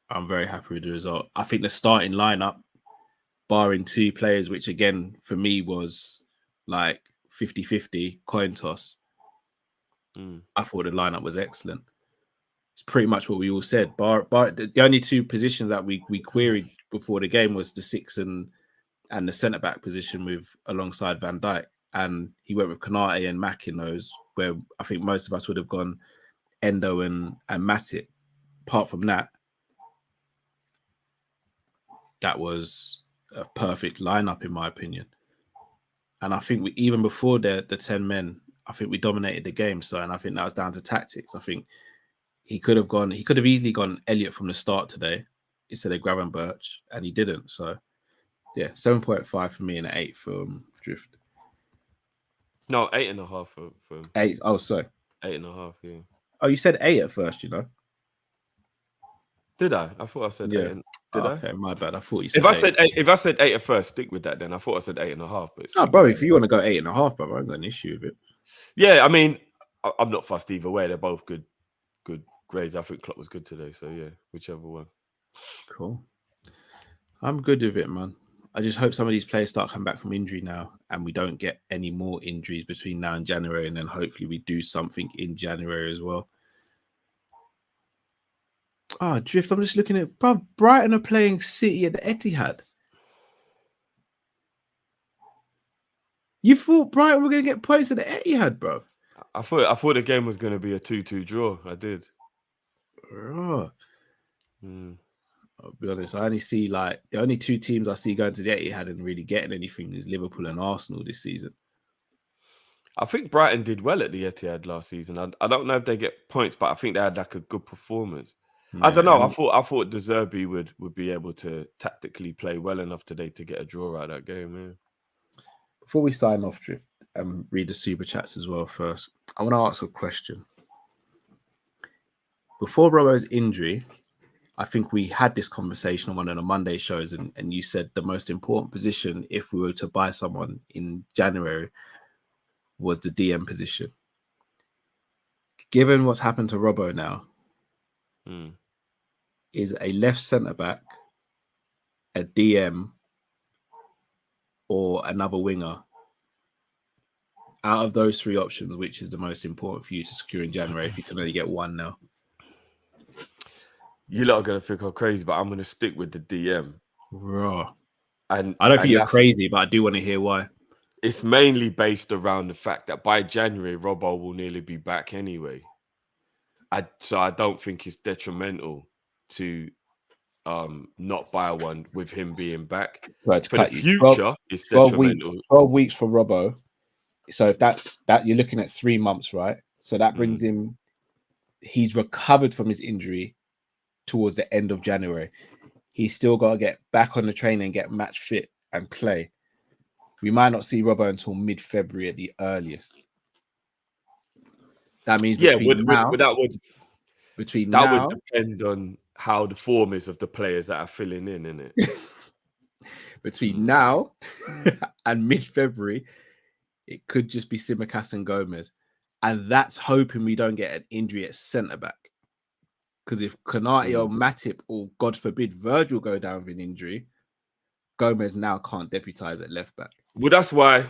I'm very happy with the result. I think the starting lineup, barring 2 players, which again for me was like 50-50 coin toss, I thought the lineup was excellent. It's pretty much what we all said. Bar the only 2 positions that we queried before the game was the 6 and the centre back position with alongside Van Dijk, and he went with Konate and Mack in those, where I think most of us would have gone Endo and Matip. Apart from that, that was a perfect lineup in my opinion. And I think even before the 10 men, I think we dominated the game. So, and I think that was down to tactics. I think he could have easily gone Elliott from the start today instead of Gravenberch, and he didn't. So, yeah, 7.5 for me and an 8 for Drift. No, 8.5 for 8. Oh, sorry. 8.5. Yeah. Oh, you said 8 at first, you know. Did I? I thought I said 8. Did I? Okay, my bad. I thought you If said I 8. said 8, if I said 8 at first, stick with that. Then I thought I said 8.5. But Oh, bro, if you want to go 8.5, bro, I ain't got an issue with it. yeah, I mean, I'm not fussed either way. They're both good grades. I think Klopp was good today. So yeah, whichever one. Cool. I'm good with it, man. I just hope some of these players start coming back from injury now, and we don't get any more injuries between now and January, and then hopefully we do something in January as well. Oh, Drift, I'm just looking at, bro, Brighton are playing City at the Etihad. You thought Brighton were going to get points at the Etihad, bro? I thought the game was going to be a 2-2 draw. I did. Bro. I'll be honest, I only see like the only two teams I see going to the Etihad and really getting anything is Liverpool and Arsenal this season. I think Brighton did well at the Etihad last season. I don't know if they get points, but I think they had like a good performance. Yeah, I don't know. I thought De Zerbi would be able to tactically play well enough today to get a draw out of that game. Yeah. Before we sign off, Drift, and read the super chats as well first, I want to ask a question. Before Robbo's injury, I think we had this conversation on one of the Monday shows, and you said the most important position if we were to buy someone in January was the DM position. Given what's happened to Robbo now, is a left centre-back, a DM, or another winger, out of those three options, which is the most important for you to secure in January if you can only get one now? You lot are going to think I'm crazy, but I'm going to stick with the DM. Raw. And I don't think you're crazy, but I do want to hear why. It's mainly based around the fact that by January, Robbo will nearly be back anyway. So I don't think it's detrimental to not buy one with him being back. So for the future, it's detrimental. 12 weeks for Robbo. So if that's that, you're looking at 3 months, right? So that brings him, he's recovered from his injury towards the end of January. He's still got to get back on the train and get match fit and play. We might not see Robbo until mid-February at the earliest. That means that would depend on how the form is of the players that are filling in, innit? Between now and mid-February, it could just be Tsimikas and Gomez. And that's hoping we don't get an injury at centre-back. Because if Konate or Matip or, God forbid, Virgil go down with an injury, Gomez now can't deputise at left-back. Well, that's why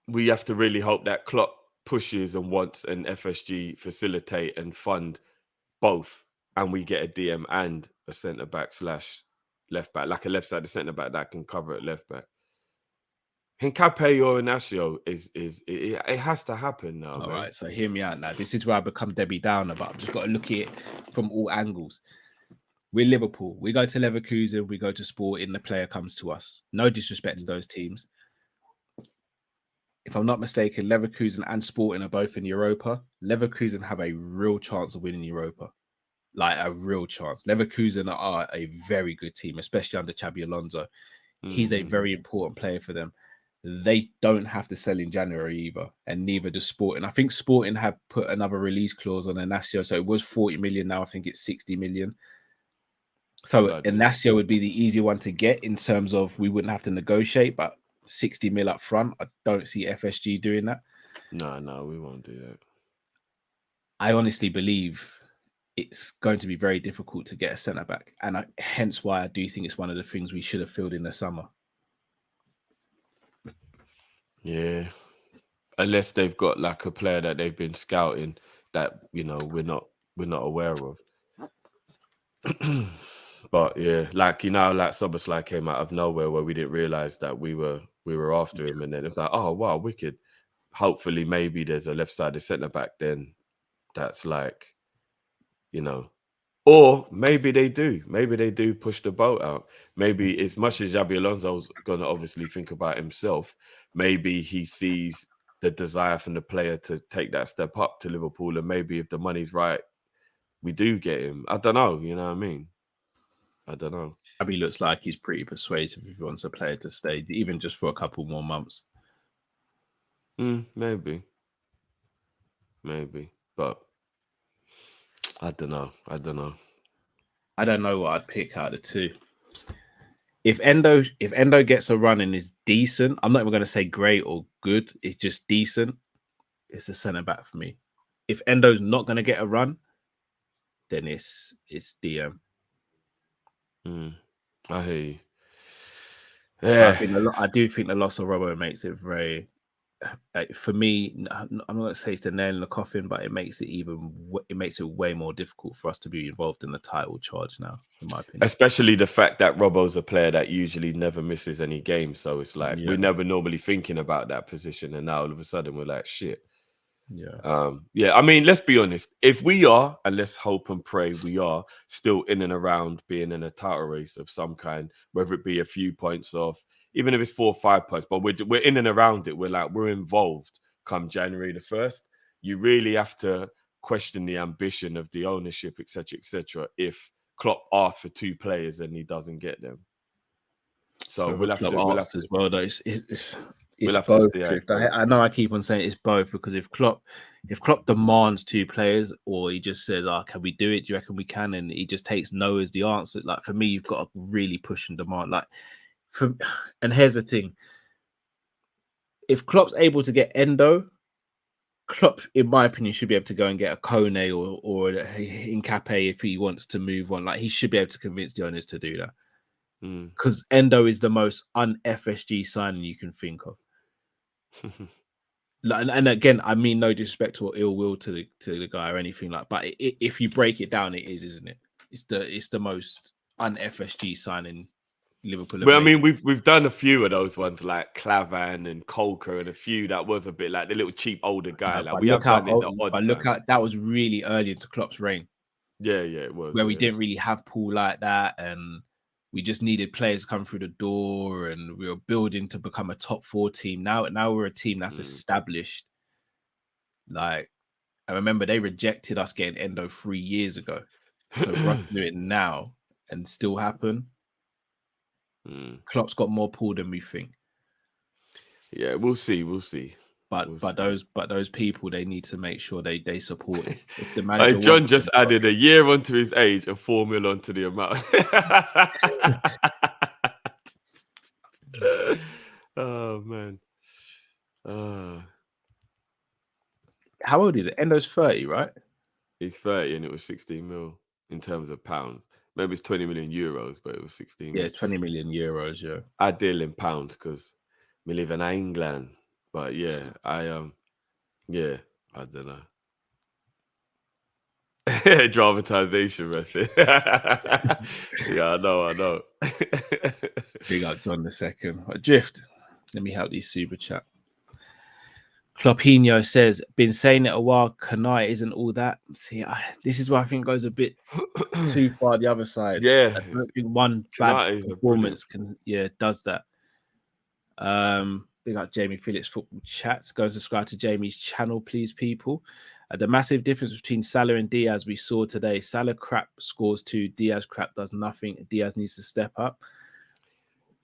we have to really hope that Klopp pushes and wants an FSG facilitate and fund both, and we get a DM and a centre-back / left-back, like a left-sided centre-back that can cover at left-back. Hincapié or Inacio it has to happen now. All right, so hear me out now. This is where I become Debbie Downer, but I've just got to look at it from all angles. We're Liverpool. We go to Leverkusen. We go to Sporting. The player comes to us. No disrespect to those teams. If I'm not mistaken, Leverkusen and Sporting are both in Europa. Leverkusen have a real chance of winning Europa. Like a real chance. Leverkusen are a very good team, especially under Xabi Alonso. He's a very important player for them. They don't have to sell in January either, and neither does Sporting. I think Sporting have put another release clause on Inacio, so it was 40 million. Now I think it's 60 million. So Inacio would be the easier one to get in terms of we wouldn't have to negotiate, but 60 mil up front, I don't see FSG doing that. No, we won't do that. I honestly believe it's going to be very difficult to get a centre back, and hence why I do think it's one of the things we should have filled in the summer. Yeah, unless they've got like a player that they've been scouting that we're not aware of. But yeah, like Soboslai came out of nowhere where we didn't realize that we were after him, and then it's like, oh wow, wicked. Hopefully, maybe there's a left-sided centre back then that's like, or maybe they do. Maybe they do push the boat out. Maybe as much as Xabi Alonso's going to obviously think about himself, maybe he sees the desire from the player to take that step up to Liverpool. And maybe if the money's right, we do get him. I don't know. You know what I mean? I don't know. Xabi looks like he's pretty persuasive if he wants a player to stay, even just for a couple more months. Maybe. But I don't know. I don't know what I'd pick out of the two. If Endo gets a run and is decent, I'm not even going to say great or good. It's just decent. It's a centre back for me. If Endo's not going to get a run, then it's DM. I hear you. Yeah, I do think the loss of Robbo makes it very. For me, I'm not going to say it's the nail in the coffin, but it makes it way more difficult for us to be involved in the title charge now, in my opinion. Especially the fact that Robbo's a player that usually never misses any games, so it's like we're never normally thinking about that position, and now all of a sudden we're like, shit. Yeah. I mean, let's be honest. If we are, and let's hope and pray we are still in and around being in a title race of some kind, whether it be a few points off, even if it's 4 or 5 points, but we're in and around it. We're involved come January the 1st. You really have to question the ambition of the ownership, etc., if Klopp asks for 2 players and he doesn't get them. So we'll have to as well. Though it's both. I know I keep on saying it's both, because if Klopp demands 2 players, or he just says, can we do it? Do you reckon we can? And he just takes no as the answer. Like, for me, you've got to really push and demand. And here's the thing: if Klopp's able to get Endo, Klopp, in my opinion, should be able to go and get a Kone or Nkape if he wants to move on. Like, he should be able to convince the owners to do that. Because Endo is the most un-FSG signing you can think of. And again, I mean no disrespect or ill will to the guy or anything like. But if you break it down, it is, isn't it? It's the most un-FSG signing Liverpool. Well, I mean, we've done a few of those ones like Clavan and Colker, and a few that was a bit like the little cheap older guy. Like, we have done it in the odd time. Look at that was really early into Klopp's reign. Yeah, it was. Where we didn't really have Paul like that, and we just needed players to come through the door, and we were building to become a top 4 team. Now we're a team that's established. Like, I remember they rejected us getting Endo 3 years ago. So for us to do it now and still happen, Klopp's got more pull than we think. Yeah, we'll see. But those people, they need to make sure they support it. If the John just added a year onto his age and 4 mil onto the amount. Oh man. How old is it? Endo's 30, right? He's 30, and it was 16 mil in terms of pounds. Maybe it's 20 million euros, but it was 16 Yeah, it's 20 million euros, yeah. I deal in pounds because we live in England. But yeah, I don't know. Dramatization, Messi. Yeah, I know. Big up John the second. Drift. Let me help these super chat. Kop-Ish says, been saying it a while, Kanai isn't all that. See, this is where I think goes a bit too far the other side. Yeah. I don't think one bad performance does that. Big up Jamie Phillips Football Chats. Go subscribe to Jamie's channel, please, people. The massive difference between Salah and Diaz we saw today. Salah crap scores 2. Diaz crap does nothing. Diaz needs to step up.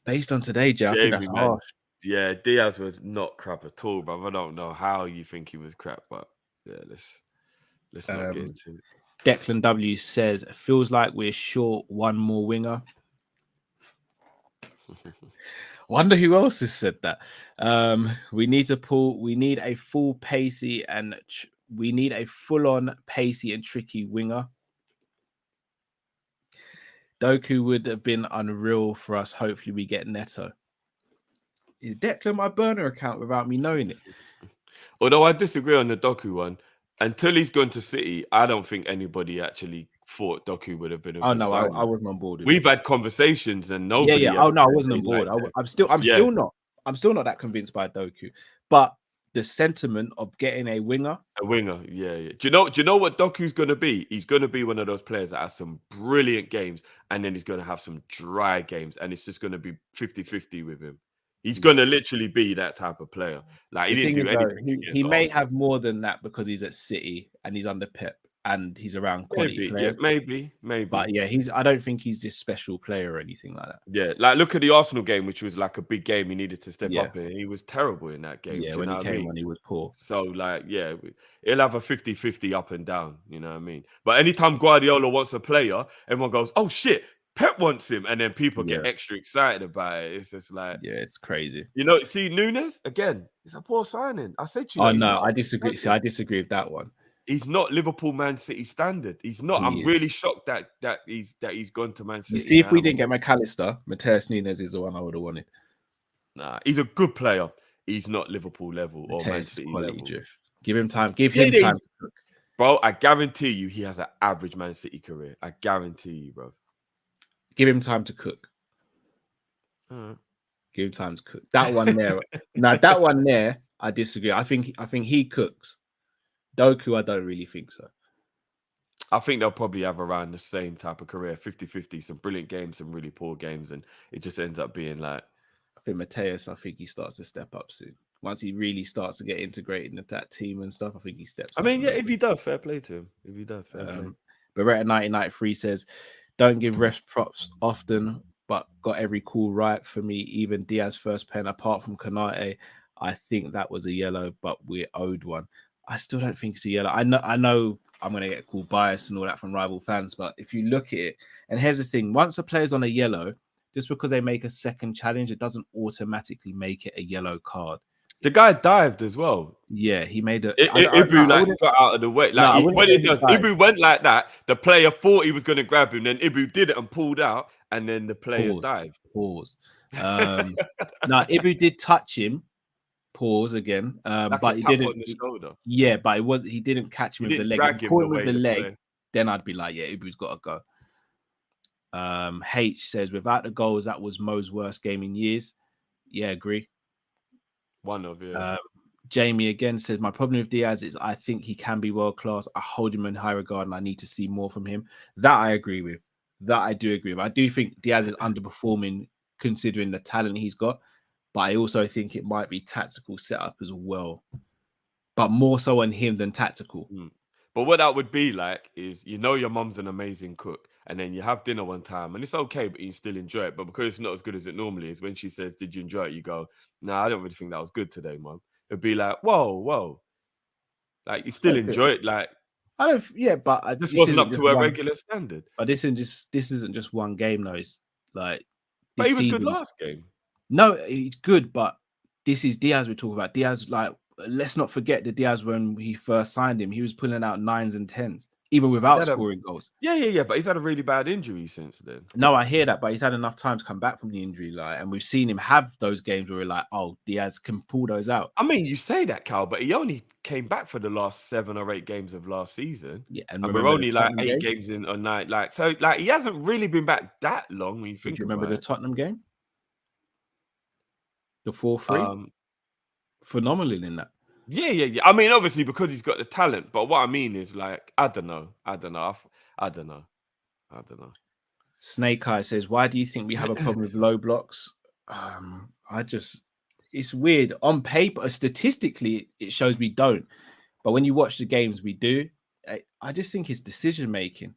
Based on today, Joe, I think that's harsh. Yeah, Diaz was not crap at all, but I don't know how you think he was crap, but yeah, let's not get into it. Declan W says, feels like we're short one more winger. Wonder who else has said that. We need a full pacey and we need a full-on pacey and tricky winger. Doku would have been unreal for us. Hopefully we get Neto. Is Declan my burner account without me knowing it? Although I disagree on the Doku one. Until he's gone to City, I don't think anybody actually thought Doku would have been. I wasn't on board. We've had conversations and nobody. Yeah. Oh no, I wasn't on board. I'm still not that convinced by Doku. But the sentiment of getting a winger. Yeah. Do you know what Doku's going to be? He's going to be one of those players that has some brilliant games, and then he's going to have some dry games, and it's just going to be 50-50 with him. He's going to literally be that type of player. Like, he didn't do anything. He may have more than that because he's at City and he's under Pep. and he's around quality players. Maybe. But yeah, I don't think he's this special player or anything like that. Yeah, like look at the Arsenal game, which was like a big game. He needed to step Yeah. up in. He was terrible in that game. Yeah, Do you when know he what I came mean? on, he was poor. So like, yeah, he'll have a 50-50 up and down. You know what I mean? But anytime Guardiola wants a player, everyone goes, "Oh shit, Pep wants him," and then people get extra excited about it. It's just like, yeah, it's crazy. You know, see Nunes again. It's a poor signing. I said to you. Oh no, I disagree. See, I disagree with that one. He's not Liverpool Man City standard. He's not. I'm really shocked that he's gone to Man City. You see, if we didn't get McAllister, Mateus Nunes is the one I would have wanted. Nah, he's a good player. He's not Liverpool level or Man City level. Drift. Give him time. Give him time to cook. Bro, I guarantee you he has an average Man City career. I guarantee you, bro. Give him time to cook. Give him time to cook. That one there. Now that one there, I disagree. I think he cooks. Doku, I don't really think so. I think they'll probably have around the same type of career, 50-50, some brilliant games, some really poor games, and it just ends up being like... I think Mateus, I think he starts to step up soon. Once he really starts to get integrated into that team and stuff, I think he steps up. I mean, yeah, if he does, fair play to him. If he does, fair play. Beretta1993 says, don't give refs props often, but got every call right for me. Even Diaz first pen, apart from Konate, I think that was a yellow, but we're owed one. I still don't think it's a yellow. I know I'm going to get called biased and all that from rival fans, but if you look at it, and here's the thing, once a player's on a yellow, just because they make a second challenge, it doesn't automatically make it a yellow card. The guy dived as well. Yeah, he made it. Ibu got out of the way. Like when it does, Ibu went like that. The player thought he was going to grab him, then Ibu did it and pulled out, and then the player dived. Pause. Now Ibu did touch him. Pause again. Like but he didn't. On the shoulder. Yeah, but he didn't catch him with the leg. If he caught him with the leg, then I'd be like, yeah, Ibu's got to go. H says, without the goals, that was Mo's worst game in years. Yeah, agree. One of you. Jamie again says, my problem with Diaz is I think he can be world class. I hold him in high regard and I need to see more from him. That I agree with. That I do agree with. I do think Diaz is underperforming considering the talent he's got, but I also think it might be tactical setup as well, but more so on him than tactical. But what that would be like is, you know, your mum's an amazing cook, and then you have dinner one time, and it's okay, but you still enjoy it. But because it's not as good as it normally is, when she says, "Did you enjoy it?" you go, "No, I don't really think that was good today, mum." It'd be like, "Whoa," like you still enjoy it. Like I don't, yeah, but this wasn't up to a regular standard. But this isn't just one game, though. It's like, but he was good last game. No, he's good, but this is Diaz we're talking about. Diaz, like, let's not forget the Diaz when he first signed him, he was pulling out 9s and 10s, even without scoring goals. Yeah. But he's had a really bad injury since then. No, I hear that, but he's had enough time to come back from the injury, like, and we've seen him have those games where we're like, oh, Diaz can pull those out. I mean, you say that, Cal, but he only came back for the last 7 or 8 games of last season. Yeah, and we're only like 8 games in a night. Like, so, like, he hasn't really been back that long when you think. Do you remember the Tottenham game? The 4-3? Phenomenal in that. Yeah. I mean, obviously, because he's got the talent. But what I mean is, like, I don't know. Snake Eye says, why do you think we have a problem with low blocks? It's weird. On paper, statistically, it shows we don't. But when you watch the games, we do. I just think it's decision making.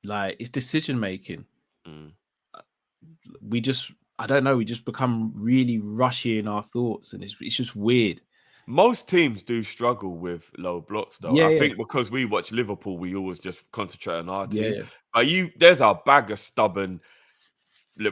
Like, it's decision making. I don't know, we just become really rushy in our thoughts, and it's just weird. Most teams do struggle with low blocks, though. I think because we watch Liverpool, we always just concentrate on our team. But there's a bag of stubborn,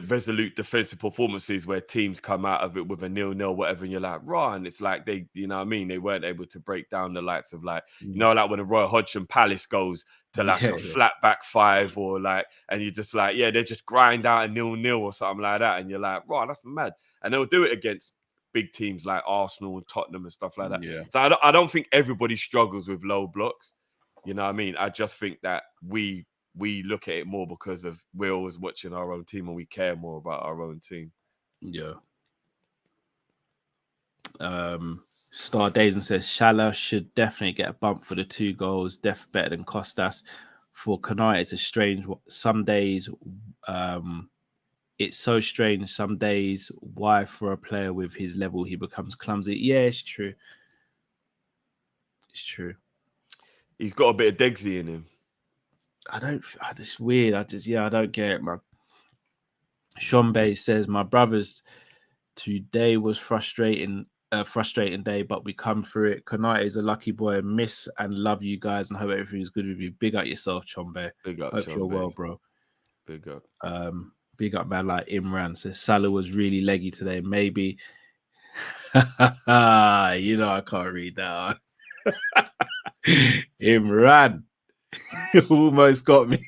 resolute defensive performances where teams come out of it with a 0-0, whatever, and you're like, raw, and it's like they, you know what I mean, they weren't able to break down the likes of, like, you know, like when a Roy Hodgson Palace goes to like a flat back 5, or like, and you're just like, they just grind out a 0-0 or something like that, and you're like, raw, that's mad. And they'll do it against big teams like Arsenal and Tottenham and stuff like that. So I don't think everybody struggles with low blocks, you know what I mean? I just think that we look at it more because of we're always watching our own team and we care more about our own team. Yeah. Star Dazen says Shala should definitely get a bump for the 2 goals. Better than Costas. For Konate, it's a strange. Some days, it's so strange. Some days, why for a player with his level he becomes clumsy? Yeah, it's true. It's true. He's got a bit of Degsy in him. It's weird. I don't get it, man. Sean Bay says, my brothers, today was frustrating day, but we come through it. Konate is a lucky boy. Miss and love you guys and hope everything's good with you. Big up yourself, Chombe. Big up, hope Chombe. You're well, bro. Big up. Big up, man. Like Imran says, Salah was really leggy today. Maybe. I can't read that. Imran almost got me.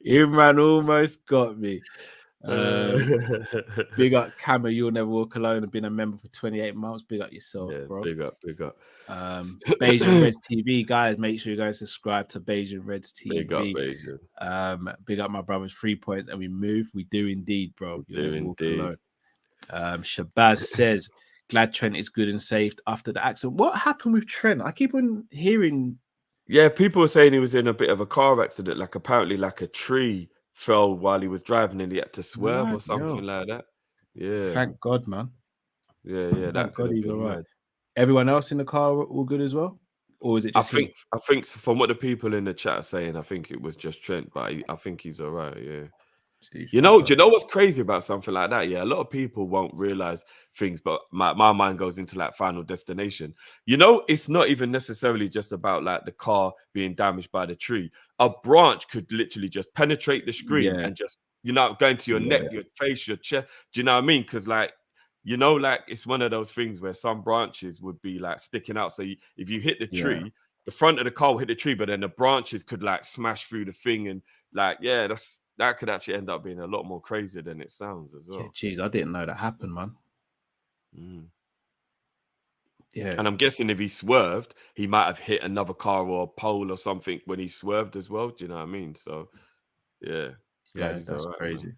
Imran almost got me. Big up Camera, you'll never walk alone and been a member for 28 months. Big up yourself, bro. Big up. Beige and Reds TV, guys. Make sure you guys subscribe to Beige and Reds TV. Big up, Beige. Big up my brothers. 3 points and we move. We do indeed, bro. We do indeed. Shabazz says, glad Trent is good and safe after the accident. What happened with Trent? I keep on hearing. Yeah, people were saying he was in a bit of a car accident. Like apparently, like a tree fell while he was driving and he had to swerve or something like that. Yeah. Thank God, man. Yeah. That could have been right. Everyone else in the car all good as well? Or is it just I think from what the people in the chat are saying, I think it was just Trent, but I think he's all right. Yeah. Jeez, do you know what's crazy about something like that? Yeah, a lot of people won't realize things, but my mind goes into like Final Destination. It's not even necessarily just about like the car being damaged by the tree. A branch could literally just penetrate the screen and just, go into your neck, your face, your chest. Do you know what I mean? Because like it's one of those things where some branches would be like sticking out. So if you hit the tree, the front of the car will hit the tree, but then the branches could like smash through the thing and like, that could actually end up being a lot more crazy than it sounds as well. Jeez, I didn't know that happened, man. Yeah. And I'm guessing if he swerved, he might have hit another car or a pole or something when he swerved as well. Do you know what I mean? So, yeah. That's crazy.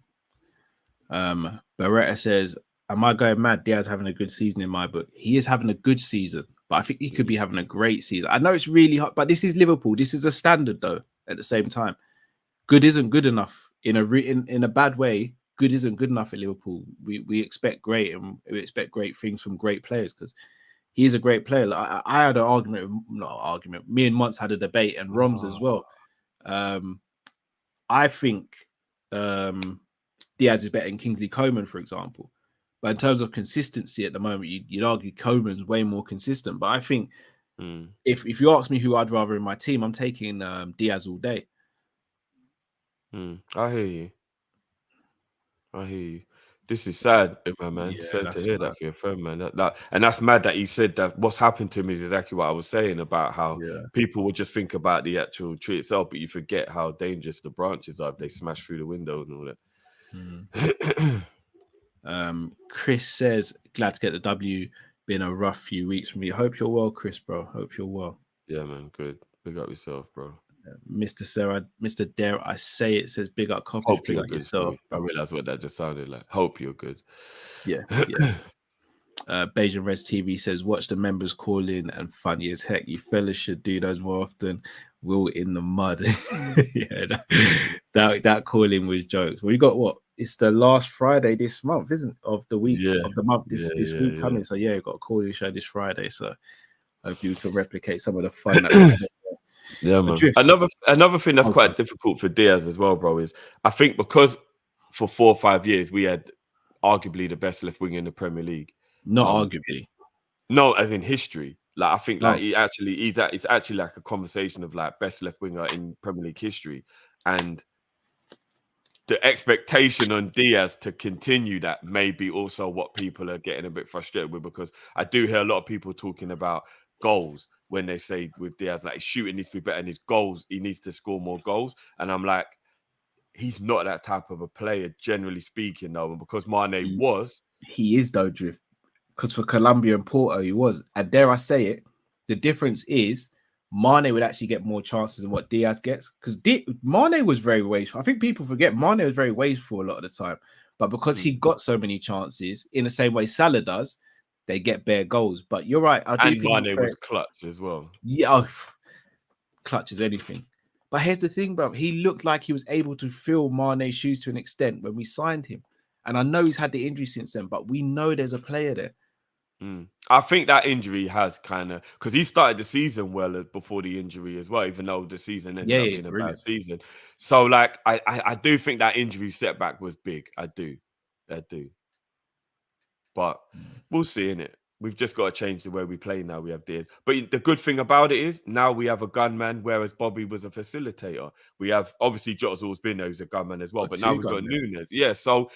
Beretta says, am I going mad? Diaz having a good season in my book. He is having a good season, but I think he could be having a great season. I know it's really hard, but this is Liverpool. This is a standard, though, at the same time. Good isn't good enough. In a bad way, good isn't good enough at Liverpool. We expect great, and we expect great things from great players because he's a great player. Like, I had an argument, me and Montz had a debate, and Roms as well. I think Diaz is better than Kingsley Coman, for example. But in terms of consistency at the moment, you'd argue Coman's way more consistent. But I think if you ask me who I'd rather in my team, I'm taking Diaz all day. I hear you. This is sad, my man. Sad to hear that for your friend, man. And that's mad that he said that. What's happened to him is exactly what I was saying about how people would just think about the actual tree itself, but you forget how dangerous the branches are if they smash through the window and all that. Chris says, glad to get the W. Been a rough few weeks for me. Hope you're well, Chris, bro. Hope you're well. Yeah, man. Good. Big up yourself, bro. Mr. Dare I say it says big up Kopish. Hope you're good. Yourself. I realized what that just sounded like. Hope you're good. Yeah. Beige and Reds TV says watch the members call in and funny as heck. You fellas should do those more often. Will in the mud. that call in was jokes. We got what? It's the last Friday this month, isn't of the week of the month this week coming. So got a call in show this Friday. So hopefully we can replicate some of the fun that yeah, man. Another thing that's quite difficult for Diaz as well, bro, is I think because for 4 or 5 years we had arguably the best left wing in the Premier League. Not arguably. No, as in history. Like I think like it's actually like a conversation of like best left winger in Premier League history. And the expectation on Diaz to continue that may be also what people are getting a bit frustrated with, because I do hear a lot of people talking about goals when they say with Diaz, like his shooting needs to be better and his goals, he needs to score more goals. And I'm like, he's not that type of a player, generally speaking, though. And because Mane he is though, Drift. Because for Colombia and Porto, he was. And dare I say it, the difference is Mane would actually get more chances than what Diaz gets. Because Mane was very wasteful. I think people forget Mane was very wasteful a lot of the time. But because he got so many chances, in the same way Salah does, they get bare goals. But you're right. And Mane was clutch as well. Yeah, clutch as anything. But here's the thing, bro. He looked like he was able to fill Mane's shoes to an extent when we signed him. And I know he's had the injury since then, but we know there's a player there. I think that injury has kind of, because he started the season well before the injury as well, even though the season ended up being a bad season. So, like, I do think that injury setback was big. I do. But we'll see, innit? We've just got to change the way we play now. We have Diaz. But the good thing about it is now we have a gunman, whereas Bobby was a facilitator. We have, obviously, Jota's always been there, who's a gunman as well. But now we've got Nunes. Yeah, so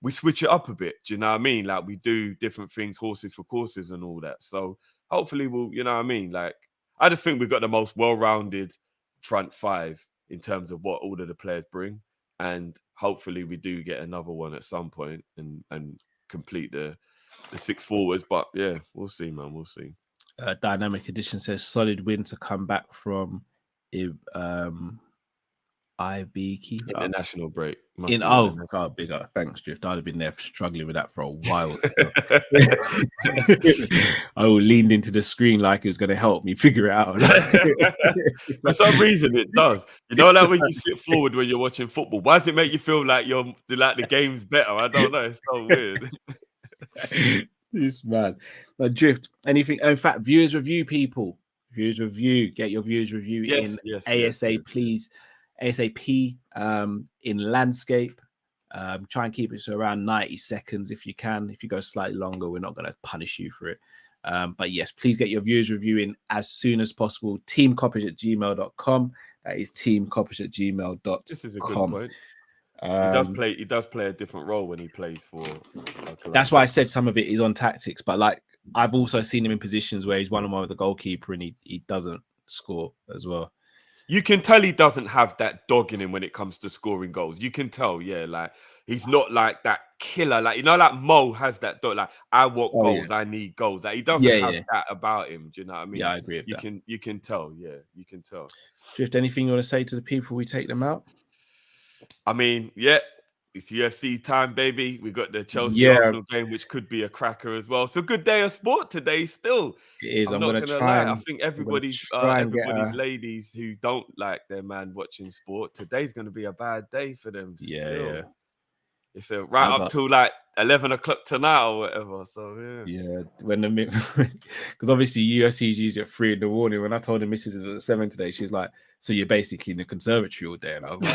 we switch it up a bit. Do you know what I mean? Like, we do different things, horses for courses and all that. So hopefully we'll, you know what I mean? Like, I just think we've got the most well-rounded front five in terms of what all of the players bring. And hopefully we do get another one at some point and complete the six forwards. But yeah, we'll see, man. We'll see. Dynamic Edition says solid win to come back from IB keeper. International break. Big up. Thanks, Drift. I'd have been there struggling with that for a while. I leaned into the screen like it was going to help me figure it out. For some reason, it does. You know, like when you sit forward when you're watching football, why does it make you feel like the game's better? I don't know. It's so weird. This man. But Drift, anything? In fact, viewers review, people. Viewers review. Get your viewers review please. ASAP in landscape. Try and keep it to around 90 seconds if you can. If you go slightly longer, we're not going to punish you for it. But yes, please get your viewers review in as soon as possible. teamkopish@gmail.com. That is teamkopish@gmail.com. This is a good point. He does play a different role when he plays for. That's why I said some of it is on tactics, but like I've also seen him in positions where he's 1-on-1 with the goalkeeper and he doesn't score as well. You can tell he doesn't have that dog in him when it comes to scoring goals. You can tell, yeah, like he's not like that killer. Like, you know, like Mo has that dog. Like, I want goals, I need goals. Like, he doesn't have that about him. Do you know what I mean? Yeah, I agree with that. You can tell, yeah, you can tell. Drift, anything you want to say to the people we take them out? I mean, yeah, it's UFC time, baby. We got the Chelsea Arsenal game, which could be a cracker as well. So good day of sport today still. It is. I'm not going to try. I think everybody's ladies who don't like their man watching sport, today's going to be a bad day for them. Yeah. It's up till like 11 o'clock tonight or whatever. So yeah. Because obviously UFC is usually at 3 a.m. When I told the missus it was at 7 today, she was like, "So you're basically in the conservatory all day," and I was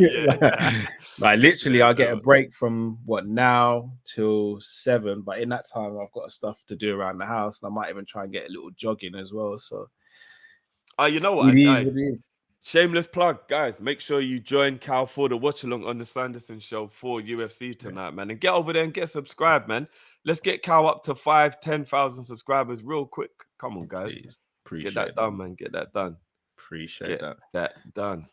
like, like literally, I get a break from now till 7, but in that time, I've got stuff to do around the house, and I might even try and get a little jogging as well. So, you know what? Shameless plug, guys. Make sure you join Cal for the watch along on the Sanderson Show for UFC tonight, man. And get over there and get subscribed, man. Let's get Cal up to 10,000 subscribers real quick. Come on, guys. Get that done, man. Get that done. Appreciate that done.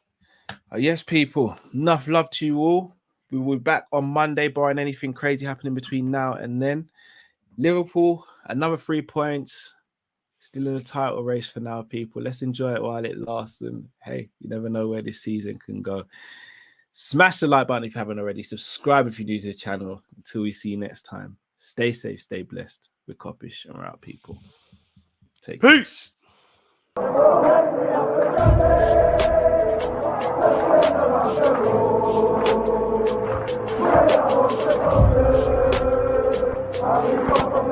Yes, people. Enough love to you all. We will be back on Monday, barring anything crazy happening between now and then. Liverpool, another 3 points. Still in the title race for now, people. Let's enjoy it while it lasts. And hey, you never know where this season can go. Smash the like button if you haven't already. Subscribe if you're new to the channel. Until we see you next time. Stay safe, stay blessed. We're Kopish and we're out, people. Take care. Peace. Peace.